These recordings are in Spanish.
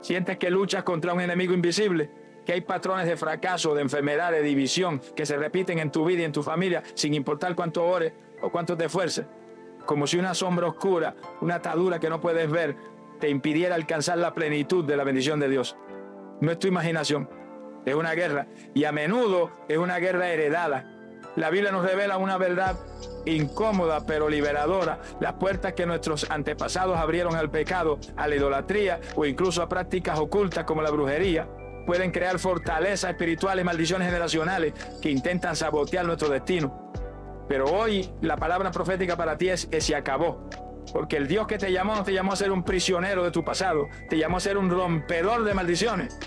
Sientes que luchas contra un enemigo invisible, que hay patrones de fracaso, de enfermedad, de división, que se repiten en tu vida y en tu familia, sin importar cuánto ores o cuánto te esfuerces. Como si una sombra oscura, una atadura que no puedes ver, te impidiera alcanzar la plenitud de la bendición de Dios. No es tu imaginación, es una guerra, y a menudo es una guerra heredada. La Biblia nos revela una verdad incómoda pero liberadora. Las puertas que nuestros antepasados abrieron al pecado, a la idolatría o incluso a prácticas ocultas como la brujería, pueden crear fortalezas espirituales y maldiciones generacionales que intentan sabotear nuestro destino. Pero hoy la palabra profética para ti es que se acabó. Porque el Dios que te llamó no te llamó a ser un prisionero de tu pasado, te llamó a ser un rompedor de maldiciones.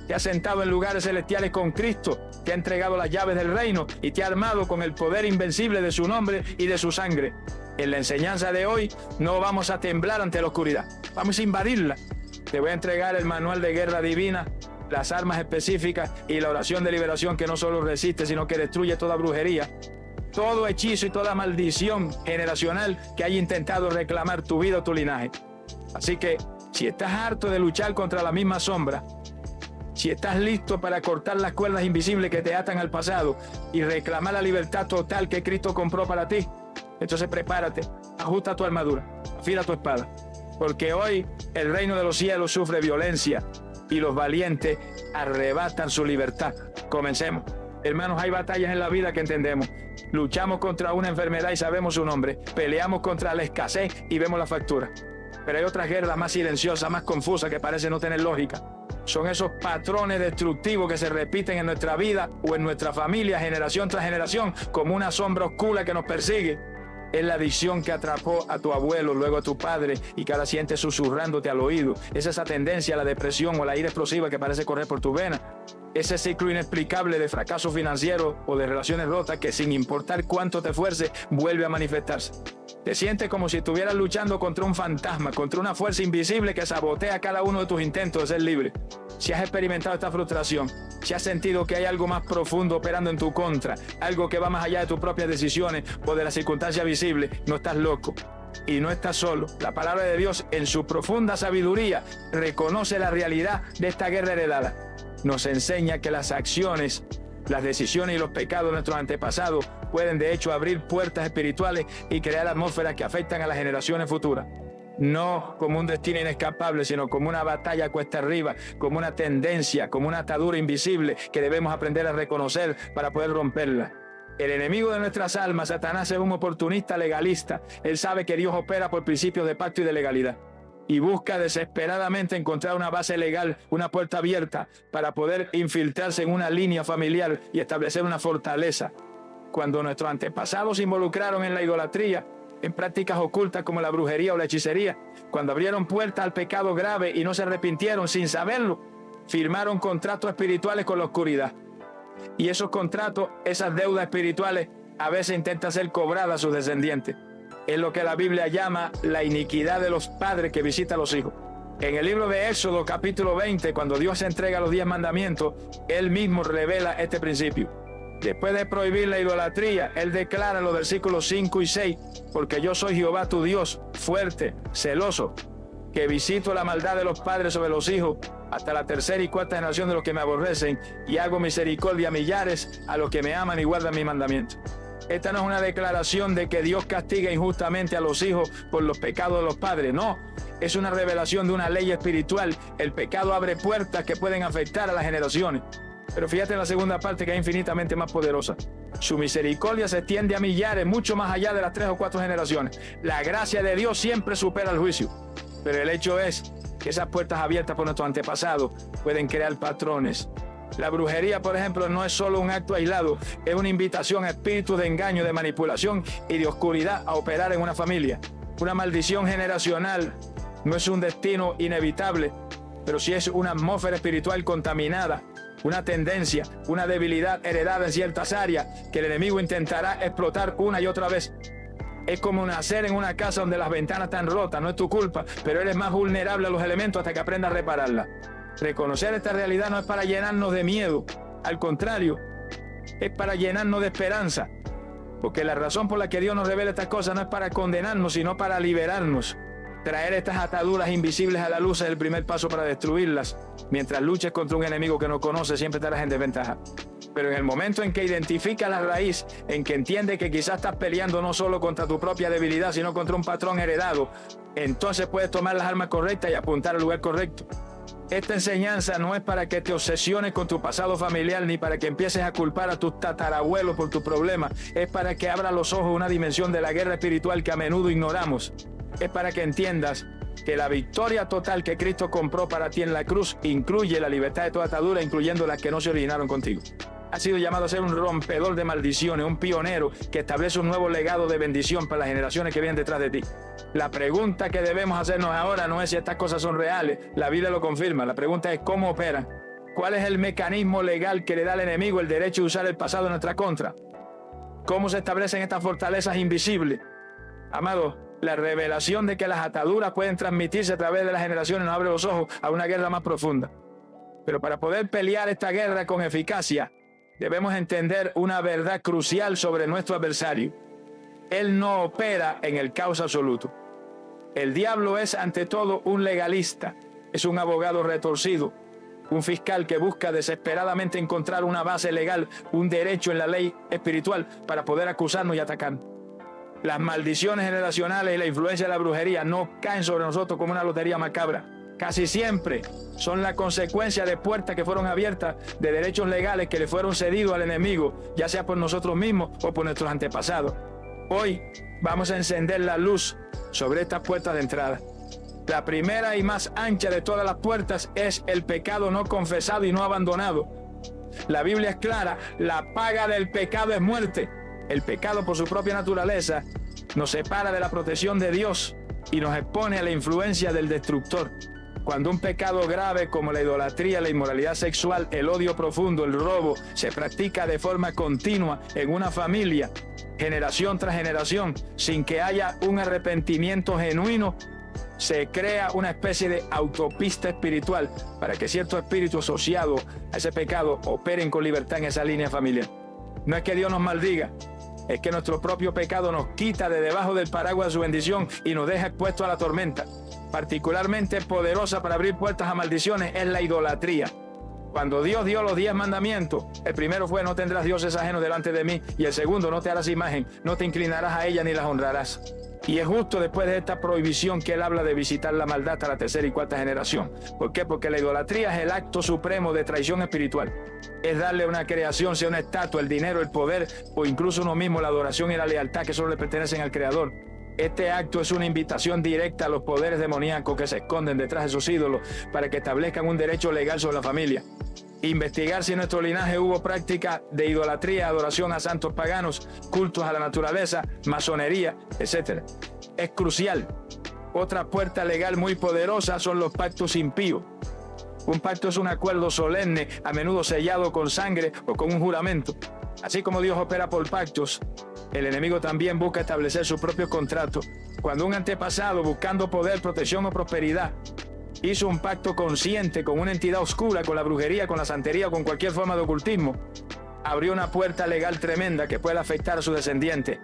Te ha sentado en lugares celestiales con Cristo, te ha entregado las llaves del reino y te ha armado con el poder invencible de su nombre y de su sangre. En la enseñanza de hoy no vamos a temblar ante la oscuridad, vamos a invadirla. Te voy a entregar el manual de guerra divina, las armas específicas y la oración de liberación que no solo resiste, sino que destruye toda brujería, todo hechizo y toda maldición generacional que haya intentado reclamar tu vida o tu linaje. Así que, si estás harto de luchar contra la misma sombra, si estás listo para cortar las cuerdas invisibles que te atan al pasado y reclamar la libertad total que Cristo compró para ti, entonces prepárate, ajusta tu armadura, afila tu espada, porque hoy el reino de los cielos sufre violencia y los valientes arrebatan su libertad. Comencemos. Hermanos, hay batallas en la vida que entendemos. Luchamos contra una enfermedad y sabemos su nombre. Peleamos contra la escasez y vemos la factura. Pero hay otras guerras más silenciosas, más confusas, que parecen no tener lógica. Son esos patrones destructivos que se repiten en nuestra vida o en nuestra familia, generación tras generación, como una sombra oscura que nos persigue. Es la adicción que atrapó a tu abuelo, luego a tu padre, y que ahora sientes susurrándote al oído. Es esa tendencia a la depresión o la ira explosiva que parece correr por tu vena. Ese ciclo inexplicable de fracaso financiero o de relaciones rotas que, sin importar cuánto te esfuerces, vuelve a manifestarse. Te sientes como si estuvieras luchando contra un fantasma, contra una fuerza invisible que sabotea cada uno de tus intentos de ser libre. Si has experimentado esta frustración, si has sentido que hay algo más profundo operando en tu contra, algo que va más allá de tus propias decisiones o de las circunstancias visibles, no estás loco y no estás solo. La palabra de Dios, en su profunda sabiduría, reconoce la realidad de esta guerra heredada. Nos enseña que las acciones, las decisiones y los pecados de nuestros antepasados pueden de hecho abrir puertas espirituales y crear atmósferas que afectan a las generaciones futuras. No como un destino inescapable, sino como una batalla cuesta arriba, como una tendencia, como una atadura invisible que debemos aprender a reconocer para poder romperla. El enemigo de nuestras almas, Satanás, es un oportunista legalista. Él sabe que Dios opera por principios de pacto y de legalidad, y busca desesperadamente encontrar una base legal, una puerta abierta para poder infiltrarse en una línea familiar y establecer una fortaleza. Cuando nuestros antepasados se involucraron en la idolatría, en prácticas ocultas como la brujería o la hechicería, cuando abrieron puertas al pecado grave y no se arrepintieron sin saberlo, firmaron contratos espirituales con la oscuridad. Y esos contratos, esas deudas espirituales, a veces intentan ser cobradas a sus descendientes. Es lo que la Biblia llama la iniquidad de los padres que visita a los hijos. En el libro de Éxodo, capítulo 20, cuando Dios entrega los 10 mandamientos, Él mismo revela este principio. Después de prohibir la idolatría, Él declara en los versículos 5 y 6, porque yo soy Jehová tu Dios, fuerte, celoso, que visito la maldad de los padres sobre los hijos, hasta la tercera y cuarta generación de los que me aborrecen, y hago misericordia a millares a los que me aman y guardan mis mandamientos. Esta no es una declaración de que Dios castiga injustamente a los hijos por los pecados de los padres, no. Es una revelación de una ley espiritual. El pecado abre puertas que pueden afectar a las generaciones. Pero fíjate en la segunda parte, que es infinitamente más poderosa. Su misericordia se extiende a millares, mucho más allá de las 3 o 4 generaciones. La gracia de Dios siempre supera el juicio. Pero el hecho es que esas puertas abiertas por nuestros antepasados pueden crear patrones. La brujería, por ejemplo, no es solo un acto aislado, es una invitación a espíritus de engaño, de manipulación y de oscuridad a operar en una familia. Una maldición generacional no es un destino inevitable, pero sí es una atmósfera espiritual contaminada, una tendencia, una debilidad heredada en ciertas áreas que el enemigo intentará explotar una y otra vez. Es como nacer en una casa donde las ventanas están rotas, no es tu culpa, pero eres más vulnerable a los elementos hasta que aprendas a repararla. Reconocer esta realidad no es para llenarnos de miedo, al contrario, es para llenarnos de esperanza, porque la razón por la que Dios nos revela estas cosas no es para condenarnos, sino para liberarnos. Traer estas ataduras invisibles a la luz es el primer paso para destruirlas. Mientras luches contra un enemigo que no conoces, siempre estarás en desventaja. Pero en el momento en que identificas la raíz, en que entiendes que quizás estás peleando no solo contra tu propia debilidad, sino contra un patrón heredado, entonces puedes tomar las armas correctas y apuntar al lugar correcto. Esta enseñanza no es para que te obsesiones con tu pasado familiar ni para que empieces a culpar a tus tatarabuelos por tus problemas. Es para que abras los ojos a una dimensión de la guerra espiritual que a menudo ignoramos. Es para que entiendas que la victoria total que Cristo compró para ti en la cruz incluye la libertad de toda atadura, incluyendo las que no se originaron contigo. Has sido llamado a ser un rompedor de maldiciones, un pionero que establece un nuevo legado de bendición para las generaciones que vienen detrás de ti. La pregunta que debemos hacernos ahora no es si estas cosas son reales, la Biblia lo confirma. La pregunta es cómo operan. ¿Cuál es el mecanismo legal que le da al enemigo el derecho de usar el pasado en nuestra contra? ¿Cómo se establecen estas fortalezas invisibles? Amado, la revelación de que las ataduras pueden transmitirse a través de las generaciones nos abre los ojos a una guerra más profunda. Pero para poder pelear esta guerra con eficacia, debemos entender una verdad crucial sobre nuestro adversario. Él no opera en el caos absoluto. El diablo es ante todo un legalista, es un abogado retorcido, un fiscal que busca desesperadamente encontrar una base legal, un derecho en la ley espiritual para poder acusarnos y atacarnos. Las maldiciones generacionales y la influencia de la brujería no caen sobre nosotros como una lotería macabra. Casi siempre son la consecuencia de puertas que fueron abiertas, de derechos legales que le fueron cedidos al enemigo, ya sea por nosotros mismos o por nuestros antepasados. Hoy vamos a encender la luz sobre estas puertas de entrada. La primera y más ancha de todas las puertas es el pecado no confesado y no abandonado. La Biblia es clara, la paga del pecado es muerte. El pecado por su propia naturaleza nos separa de la protección de Dios y nos expone a la influencia del destructor. Cuando un pecado grave como la idolatría, la inmoralidad sexual, el odio profundo, el robo, se practica de forma continua en una familia, generación tras generación, sin que haya un arrepentimiento genuino, se crea una especie de autopista espiritual para que ciertos espíritus asociados a ese pecado operen con libertad en esa línea familiar. No es que Dios nos maldiga, es que nuestro propio pecado nos quita de debajo del paraguas de su bendición y nos deja expuestos a la tormenta. Particularmente poderosa para abrir puertas a maldiciones es la idolatría. Cuando Dios dio los 10 mandamientos, el primero fue: no tendrás dioses ajenos delante de mí, y el segundo: no te harás imagen, no te inclinarás a ella ni las honrarás. Y es justo después de esta prohibición que él habla de visitar la maldad hasta la tercera y cuarta generación. ¿Por qué? Porque la idolatría es el acto supremo de traición espiritual. Es darle a una creación, sea una estatua, el dinero, el poder o incluso uno mismo, la adoración y la lealtad que solo le pertenecen al Creador. Este acto es una invitación directa a los poderes demoníacos que se esconden detrás de sus ídolos para que establezcan un derecho legal sobre la familia. Investigar si en nuestro linaje hubo práctica de idolatría, adoración a santos paganos, cultos a la naturaleza, masonería, etc. Es crucial. Otra puerta legal muy poderosa son los pactos impíos. Un pacto es un acuerdo solemne, a menudo sellado con sangre o con un juramento. Así como Dios opera por pactos, el enemigo también busca establecer su propio contrato. Cuando un antepasado, buscando poder, protección o prosperidad, hizo un pacto consciente con una entidad oscura, con la brujería, con la santería o con cualquier forma de ocultismo, abrió una puerta legal tremenda que puede afectar a su descendiente.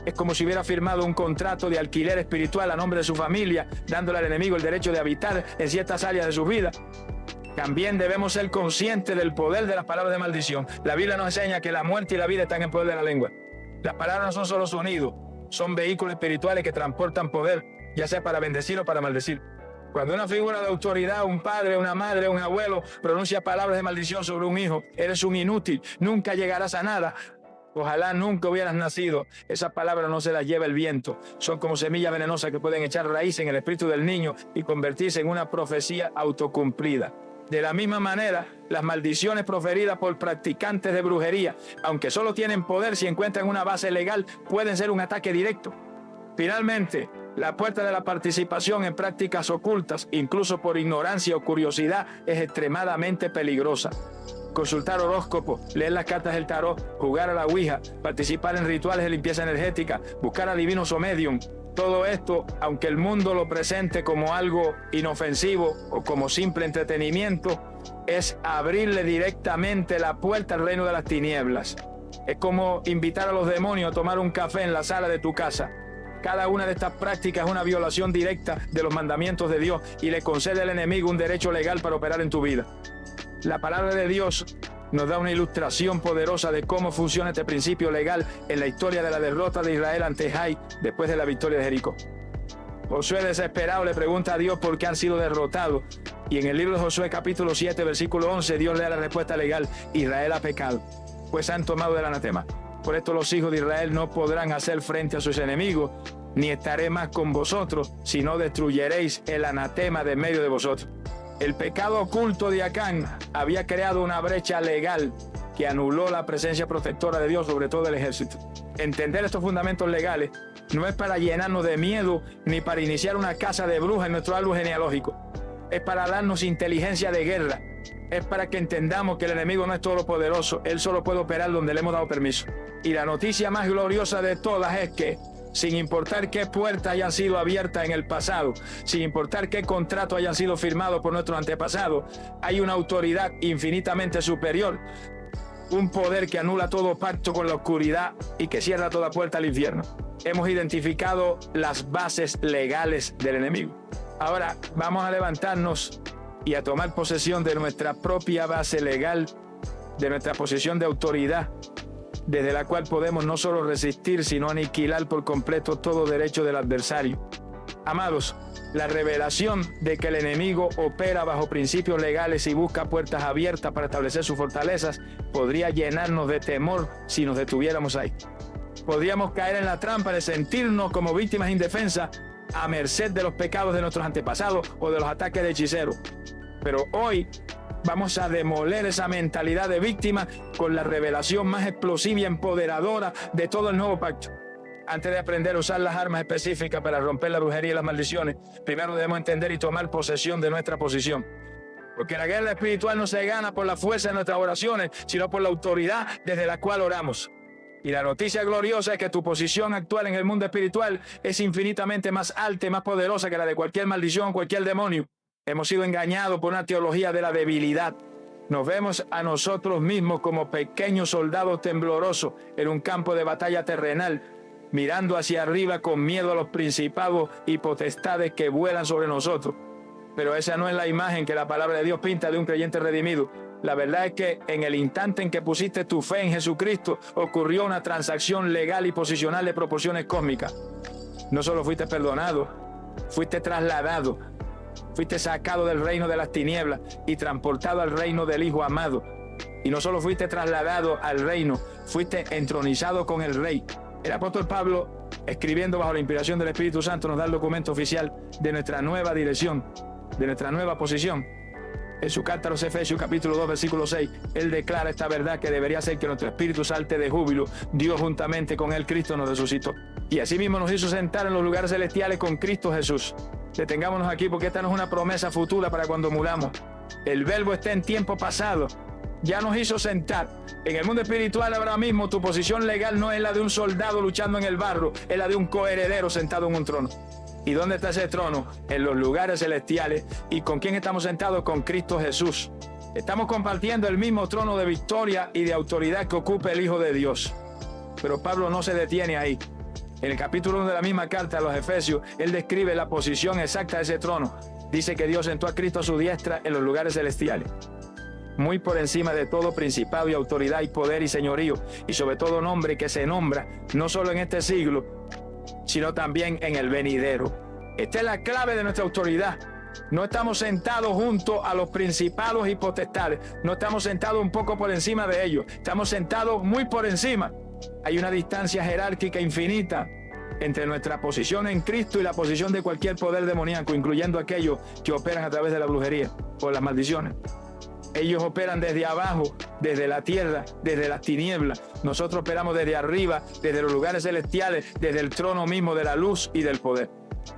Es como si hubiera firmado un contrato de alquiler espiritual a nombre de su familia, dándole al enemigo el derecho de habitar en ciertas áreas de su vida. También debemos ser conscientes del poder de las palabras de maldición. La Biblia nos enseña que la muerte y la vida están en el poder de la lengua. Las palabras no son solo sonidos, son vehículos espirituales que transportan poder, ya sea para bendecir o para maldecir. Cuando una figura de autoridad, un padre, una madre, un abuelo, pronuncia palabras de maldición sobre un hijo, eres un inútil, nunca llegarás a nada. Ojalá nunca hubieras nacido. Esas palabras no se las lleva el viento. Son como semillas venenosas que pueden echar raíz en el espíritu del niño y convertirse en una profecía autocumplida. De la misma manera, las maldiciones proferidas por practicantes de brujería, aunque solo tienen poder si encuentran una base legal, pueden ser un ataque directo. Finalmente, la puerta de la participación en prácticas ocultas, incluso por ignorancia o curiosidad, es extremadamente peligrosa. Consultar horóscopos, leer las cartas del tarot, jugar a la ouija, participar en rituales de limpieza energética, buscar adivinos o medium. Todo esto, aunque el mundo lo presente como algo inofensivo o como simple entretenimiento, es abrirle directamente la puerta al reino de las tinieblas. Es como invitar a los demonios a tomar un café en la sala de tu casa. Cada una de estas prácticas es una violación directa de los mandamientos de Dios y le concede al enemigo un derecho legal para operar en tu vida. La palabra de Dios nos da una ilustración poderosa de cómo funciona este principio legal en la historia de la derrota de Israel ante Jai después de la victoria de Jericó. Josué, desesperado, le pregunta a Dios por qué han sido derrotados. Y en el libro de Josué capítulo 7 versículo 11 Dios le da la respuesta legal: Israel ha pecado, pues han tomado del anatema. Por esto los hijos de Israel no podrán hacer frente a sus enemigos, ni estaré más con vosotros, sino destruyeréis el anatema de en medio de vosotros. El pecado oculto de Acán había creado una brecha legal que anuló la presencia protectora de Dios sobre todo el ejército. Entender estos fundamentos legales no es para llenarnos de miedo ni para iniciar una caza de brujas en nuestro árbol genealógico. Es para darnos inteligencia de guerra. Es para que entendamos que el enemigo no es todopoderoso. Él solo puede operar donde le hemos dado permiso. Y la noticia más gloriosa de todas es que, sin importar qué puertas hayan sido abiertas en el pasado, sin importar qué contratos hayan sido firmados por nuestros antepasados, hay una autoridad infinitamente superior, un poder que anula todo pacto con la oscuridad y que cierra toda puerta al infierno. Hemos identificado las bases legales del enemigo. Ahora vamos a levantarnos y a tomar posesión de nuestra propia base legal, de nuestra posición de autoridad, desde la cual podemos no solo resistir, sino aniquilar por completo todo derecho del adversario. Amados, la revelación de que el enemigo opera bajo principios legales y busca puertas abiertas para establecer sus fortalezas podría llenarnos de temor si nos detuviéramos ahí. Podríamos caer en la trampa de sentirnos como víctimas indefensas a merced de los pecados de nuestros antepasados o de los ataques de hechiceros. Pero hoy vamos a demoler esa mentalidad de víctima con la revelación más explosiva y empoderadora de todo el nuevo pacto. Antes de aprender a usar las armas específicas para romper la brujería y las maldiciones, primero debemos entender y tomar posesión de nuestra posición. Porque la guerra espiritual no se gana por la fuerza de nuestras oraciones, sino por la autoridad desde la cual oramos. Y la noticia gloriosa es que tu posición actual en el mundo espiritual es infinitamente más alta y más poderosa que la de cualquier maldición o cualquier demonio. Hemos sido engañados por una teología de la debilidad. Nos vemos a nosotros mismos como pequeños soldados temblorosos en un campo de batalla terrenal, mirando hacia arriba con miedo a los principados y potestades que vuelan sobre nosotros. Pero esa no es la imagen que la palabra de Dios pinta de un creyente redimido. La verdad es que en el instante en que pusiste tu fe en Jesucristo, ocurrió una transacción legal y posicional de proporciones cósmicas. No solo fuiste perdonado, fuiste trasladado, fuiste sacado del reino de las tinieblas y transportado al reino del Hijo amado. Y no solo fuiste trasladado al reino, fuiste entronizado con el Rey. El apóstol Pablo, escribiendo bajo la inspiración del Espíritu Santo, nos da el documento oficial de nuestra nueva dirección, de nuestra nueva posición. En su carta a los Efesios, capítulo 2, versículo 6, él declara esta verdad que debería ser que nuestro espíritu salte de júbilo. Dios juntamente con él, Cristo, nos resucitó. Y asimismo nos hizo sentar en los lugares celestiales con Cristo Jesús. Detengámonos aquí porque esta no es una promesa futura para cuando muramos. El verbo está en tiempo pasado. Ya nos hizo sentar. En el mundo espiritual ahora mismo tu posición legal no es la de un soldado luchando en el barro, es la de un coheredero sentado en un trono. ¿Y dónde está ese trono? En los lugares celestiales. ¿Y con quién estamos sentados? Con Cristo Jesús. Estamos compartiendo el mismo trono de victoria y de autoridad que ocupa el Hijo de Dios. Pero Pablo no se detiene ahí. En el capítulo 1 de la misma carta a los Efesios, él describe la posición exacta de ese trono. Dice que Dios sentó a Cristo a su diestra en los lugares celestiales, muy por encima de todo principado y autoridad y poder y señorío, y sobre todo nombre que se nombra, no solo en este siglo, sino también en el venidero. Esta es la clave de nuestra autoridad. No estamos sentados junto a los principados y potestades, no estamos sentados un poco por encima de ellos, estamos sentados muy por encima. Hay una distancia jerárquica infinita entre nuestra posición en Cristo y la posición de cualquier poder demoníaco, incluyendo aquellos que operan a través de la brujería o las maldiciones. Ellos operan desde abajo, desde la tierra, desde las tinieblas. Nosotros operamos desde arriba, desde los lugares celestiales, desde el trono mismo de la luz y del poder.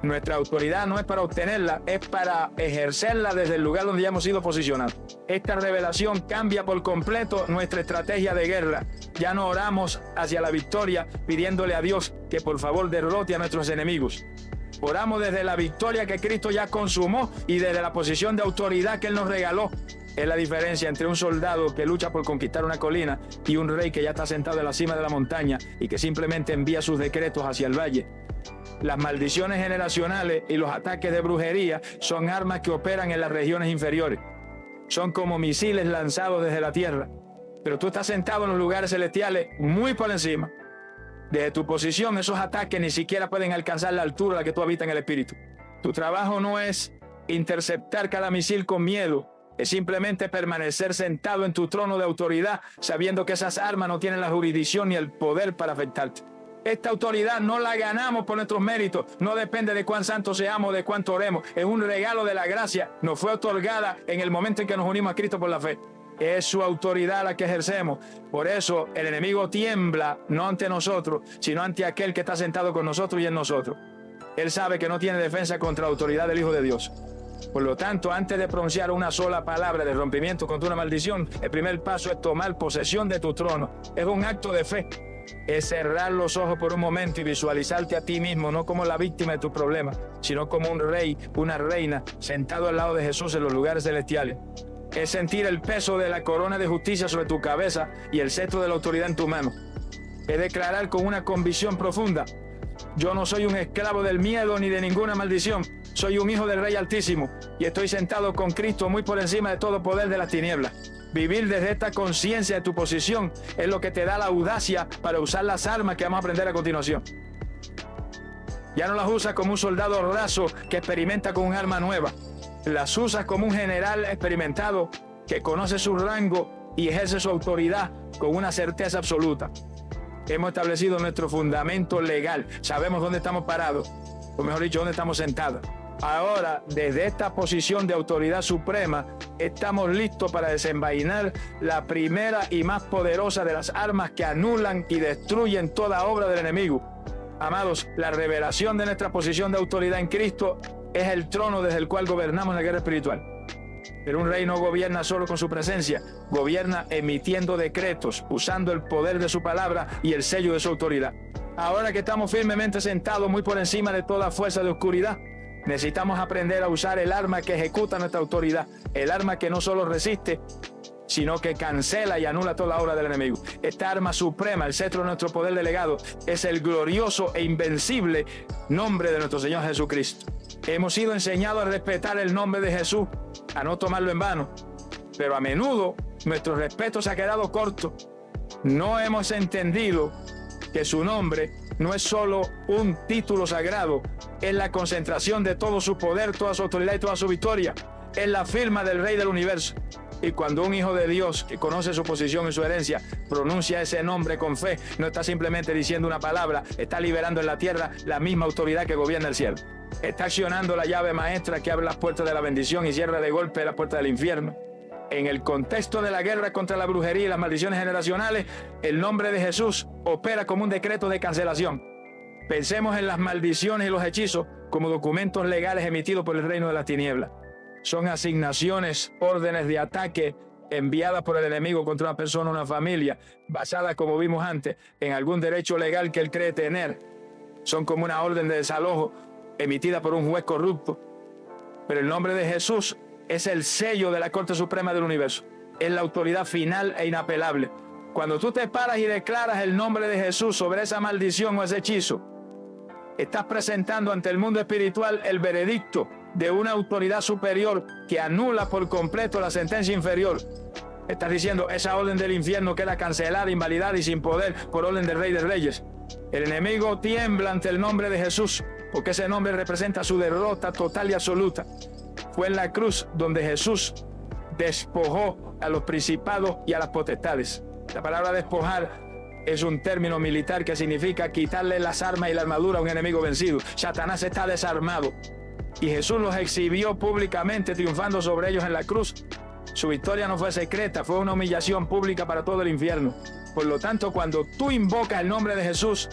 Nuestra autoridad no es para obtenerla, es para ejercerla desde el lugar donde ya hemos sido posicionados. Esta revelación cambia por completo nuestra estrategia de guerra. Ya no oramos hacia la victoria pidiéndole a Dios que por favor derrote a nuestros enemigos. Oramos desde la victoria que Cristo ya consumó y desde la posición de autoridad que Él nos regaló. Es la diferencia entre un soldado que lucha por conquistar una colina y un rey que ya está sentado en la cima de la montaña y que simplemente envía sus decretos hacia el valle. Las maldiciones generacionales y los ataques de brujería son armas que operan en las regiones inferiores. Son como misiles lanzados desde la tierra. Pero tú estás sentado en los lugares celestiales muy por encima. Desde tu posición, esos ataques ni siquiera pueden alcanzar la altura a la que tú habitas en el espíritu. Tu trabajo no es interceptar cada misil con miedo. Es simplemente permanecer sentado en tu trono de autoridad, sabiendo que esas armas no tienen la jurisdicción ni el poder para afectarte. Esta autoridad no la ganamos por nuestros méritos, no depende de cuán santos seamos, de cuánto oremos. Es un regalo de la gracia, nos fue otorgada en el momento en que nos unimos a Cristo por la fe. Es su autoridad la que ejercemos. Por eso el enemigo tiembla, no ante nosotros, sino ante aquel que está sentado con nosotros y en nosotros. Él sabe que no tiene defensa contra la autoridad del Hijo de Dios. Por lo tanto, antes de pronunciar una sola palabra de rompimiento contra una maldición, el primer paso es tomar posesión de tu trono. Es un acto de fe. Es cerrar los ojos por un momento y visualizarte a ti mismo, no como la víctima de tu problema, sino como un rey, una reina, sentado al lado de Jesús en los lugares celestiales. Es sentir el peso de la corona de justicia sobre tu cabeza y el cetro de la autoridad en tu mano. Es declarar con una convicción profunda: yo no soy un esclavo del miedo ni de ninguna maldición. Soy un hijo del Rey Altísimo y estoy sentado con Cristo muy por encima de todo poder de las tinieblas. Vivir desde esta conciencia de tu posición es lo que te da la audacia para usar las armas que vamos a aprender a continuación. Ya no las usas como un soldado raso que experimenta con un arma nueva. Las usas como un general experimentado que conoce su rango y ejerce su autoridad con una certeza absoluta. Hemos establecido nuestro fundamento legal. Sabemos dónde estamos parados, o mejor dicho, dónde estamos sentados. Ahora, desde esta posición de autoridad suprema, estamos listos para desenvainar la primera y más poderosa de las armas que anulan y destruyen toda obra del enemigo. Amados, la revelación de nuestra posición de autoridad en Cristo es el trono desde el cual gobernamos la guerra espiritual. Pero un rey no gobierna solo con su presencia, gobierna emitiendo decretos, usando el poder de su palabra y el sello de su autoridad. Ahora que estamos firmemente sentados muy por encima de toda fuerza de oscuridad, necesitamos aprender a usar el arma que ejecuta nuestra autoridad, el arma que no solo resiste, sino que cancela y anula toda la obra del enemigo. Esta arma suprema, el cetro de nuestro poder delegado, es el glorioso e invencible nombre de nuestro Señor Jesucristo. Hemos sido enseñados a respetar el nombre de Jesús, a no tomarlo en vano, pero a menudo nuestro respeto se ha quedado corto. No hemos entendido que su nombre no es solo un título sagrado, es la concentración de todo su poder, toda su autoridad y toda su victoria. Es la firma del Rey del Universo. Y cuando un hijo de Dios que conoce su posición y su herencia pronuncia ese nombre con fe, no está simplemente diciendo una palabra, está liberando en la tierra la misma autoridad que gobierna el cielo. Está accionando la llave maestra que abre las puertas de la bendición y cierra de golpe las puertas del infierno. En el contexto de la guerra contra la brujería y las maldiciones generacionales, el nombre de Jesús opera como un decreto de cancelación. Pensemos en las maldiciones y los hechizos como documentos legales emitidos por el reino de las tinieblas. Son asignaciones, órdenes de ataque enviadas por el enemigo contra una persona o una familia, basadas, como vimos antes, en algún derecho legal que él cree tener. Son como una orden de desalojo emitida por un juez corrupto. Pero el nombre de Jesús es el sello de la Corte Suprema del Universo. Es la autoridad final e inapelable. Cuando tú te paras y declaras el nombre de Jesús sobre esa maldición o ese hechizo, estás presentando ante el mundo espiritual el veredicto de una autoridad superior que anula por completo la sentencia inferior. Estás diciendo, esa orden del infierno queda cancelada, invalidada y sin poder por orden del Rey de Reyes. El enemigo tiembla ante el nombre de Jesús, porque ese nombre representa su derrota total y absoluta. Fue en la cruz donde Jesús despojó a los principados y a las potestades. La palabra despojar es un término militar que significa quitarle las armas y la armadura a un enemigo vencido. Satanás está desarmado y Jesús los exhibió públicamente, triunfando sobre ellos en la cruz. Su victoria no fue secreta, fue una humillación pública para todo el infierno. Por lo tanto, cuando tú invocas el nombre de Jesús,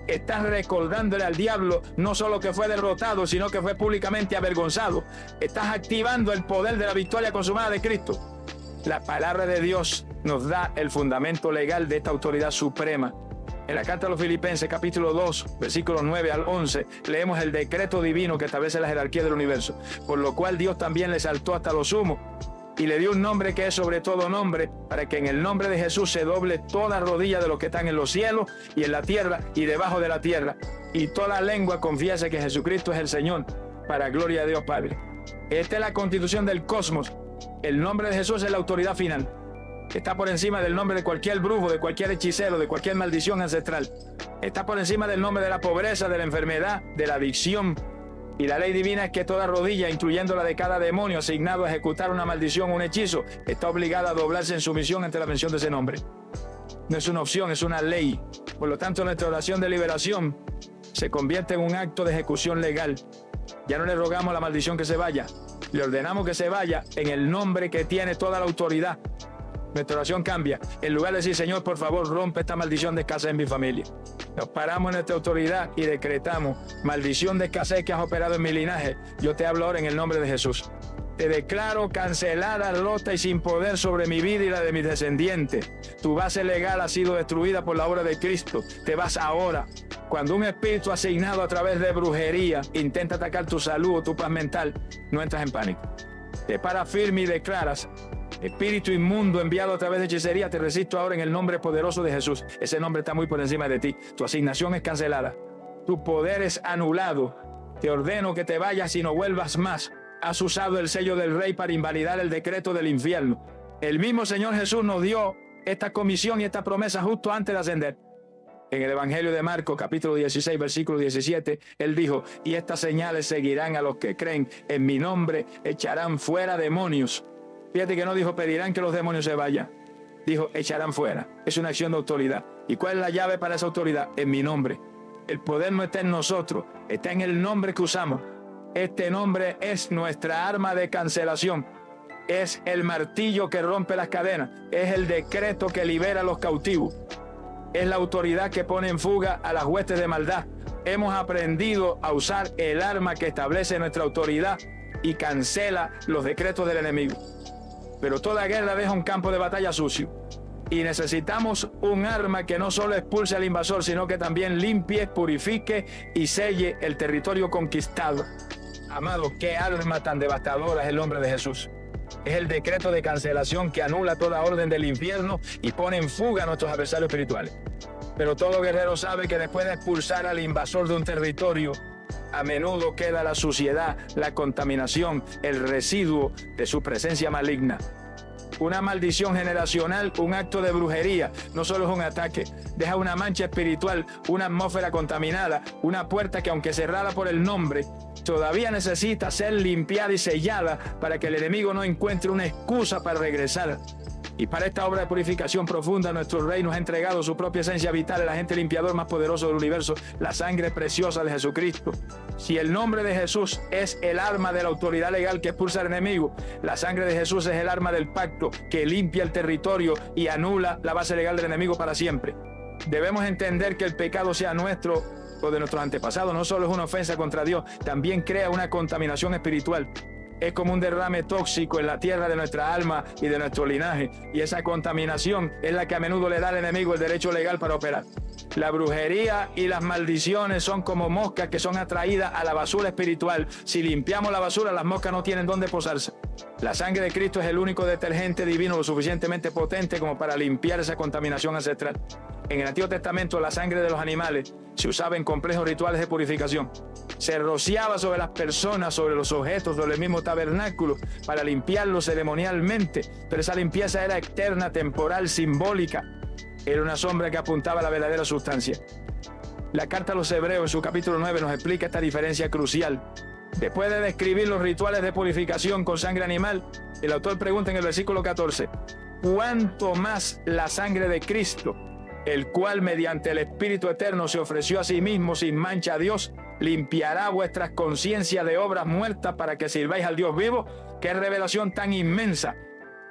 estás recordándole al diablo no solo que fue derrotado, sino que fue públicamente avergonzado. Estás activando el poder de la victoria consumada de Cristo. La palabra de Dios nos da el fundamento legal de esta autoridad suprema. En la carta a los Filipenses, capítulo 2, versículos 9 al 11, leemos el decreto divino que establece la jerarquía del universo, por lo cual Dios también le exaltó hasta lo sumo y le dio un nombre que es sobre todo nombre, para que en el nombre de Jesús se doble toda rodilla de los que están en los cielos y en la tierra y debajo de la tierra, y toda lengua confiese que Jesucristo es el Señor, para gloria de Dios Padre. Esta es la constitución del cosmos. El nombre de Jesús es la autoridad final. Está por encima del nombre de cualquier brujo, de cualquier hechicero, de cualquier maldición ancestral. Está por encima del nombre de la pobreza, de la enfermedad, de la adicción. Y la ley divina es que toda rodilla, incluyendo la de cada demonio asignado a ejecutar una maldición o un hechizo, está obligada a doblarse en sumisión ante la mención de ese nombre. No es una opción, es una ley. Por lo tanto, nuestra oración de liberación se convierte en un acto de ejecución legal. Ya no le rogamos a la maldición que se vaya, le ordenamos que se vaya en el nombre que tiene toda la autoridad. Nuestra oración cambia. En lugar de decir, Señor, por favor, rompe esta maldición de escasez en mi familia, nos paramos en nuestra autoridad y decretamos: maldición de escasez que has operado en mi linaje, yo te hablo ahora en el nombre de Jesús. Te declaro cancelada, rota y sin poder sobre mi vida y la de mis descendientes. Tu base legal ha sido destruida por la obra de Cristo. Te vas ahora. Cuando un espíritu asignado a través de brujería intenta atacar tu salud o tu paz mental, no entras en pánico. Te paras firme y declaras: espíritu inmundo enviado a través de hechicería, te resisto ahora en el nombre poderoso de Jesús. Ese nombre está muy por encima de ti. Tu asignación es cancelada. Tu poder es anulado. Te ordeno que te vayas y no vuelvas más. Has usado el sello del Rey para invalidar el decreto del infierno. El mismo Señor Jesús nos dio esta comisión y esta promesa justo antes de ascender. En el Evangelio de Marcos, capítulo 16, versículo 17, Él dijo: y estas señales seguirán a los que creen. En mi nombre echarán fuera demonios. Fíjate que no dijo pedirán que los demonios se vayan. Dijo echarán fuera. Es una acción de autoridad. ¿Y cuál es la llave para esa autoridad? En mi nombre. El poder no está en nosotros, está en el nombre que usamos. Este nombre es nuestra arma de cancelación. Es el martillo que rompe las cadenas. Es el decreto que libera a los cautivos. Es la autoridad que pone en fuga a las huestes de maldad. Hemos aprendido a usar el arma que establece nuestra autoridad y cancela los decretos del enemigo. Pero toda guerra deja un campo de batalla sucio. Y necesitamos un arma que no solo expulse al invasor, sino que también limpie, purifique y selle el territorio conquistado. Amado, qué arma tan devastadora es el nombre de Jesús. Es el decreto de cancelación que anula toda orden del infierno y pone en fuga a nuestros adversarios espirituales. Pero todo guerrero sabe que después de expulsar al invasor de un territorio, a menudo queda la suciedad, la contaminación, el residuo de su presencia maligna. Una maldición generacional, un acto de brujería, no solo es un ataque, deja una mancha espiritual, una atmósfera contaminada, una puerta que, aunque cerrada por el nombre, todavía necesita ser limpiada y sellada para que el enemigo no encuentre una excusa para regresar. Y para esta obra de purificación profunda, nuestro Rey nos ha entregado su propia esencia vital, el agente limpiador más poderoso del universo, la sangre preciosa de Jesucristo. Si el nombre de Jesús es el arma de la autoridad legal que expulsa al enemigo, la sangre de Jesús es el arma del pacto que limpia el territorio y anula la base legal del enemigo para siempre. Debemos entender que el pecado, sea nuestro o de nuestros antepasados, no solo es una ofensa contra Dios, también crea una contaminación espiritual. Es como un derrame tóxico en la tierra de nuestra alma y de nuestro linaje. Y esa contaminación es la que a menudo le da al enemigo el derecho legal para operar. La brujería y las maldiciones son como moscas que son atraídas a la basura espiritual. Si limpiamos la basura, las moscas no tienen dónde posarse. La sangre de Cristo es el único detergente divino lo suficientemente potente como para limpiar esa contaminación ancestral. En el Antiguo Testamento, la sangre de los animales se usaba en complejos rituales de purificación. Se rociaba sobre las personas, sobre los objetos, sobre el mismo tabernáculo, para limpiarlo ceremonialmente. Pero esa limpieza era externa, temporal, simbólica. Era una sombra que apuntaba a la verdadera sustancia. La carta a los Hebreos, en su capítulo 9, nos explica esta diferencia crucial. Después de describir los rituales de purificación con sangre animal, el autor pregunta en el versículo 14, ¿cuánto más la sangre de Cristo, el cual mediante el Espíritu Eterno se ofreció a sí mismo sin mancha a Dios, limpiará vuestras conciencias de obras muertas para que sirváis al Dios vivo? ¡Qué revelación tan inmensa!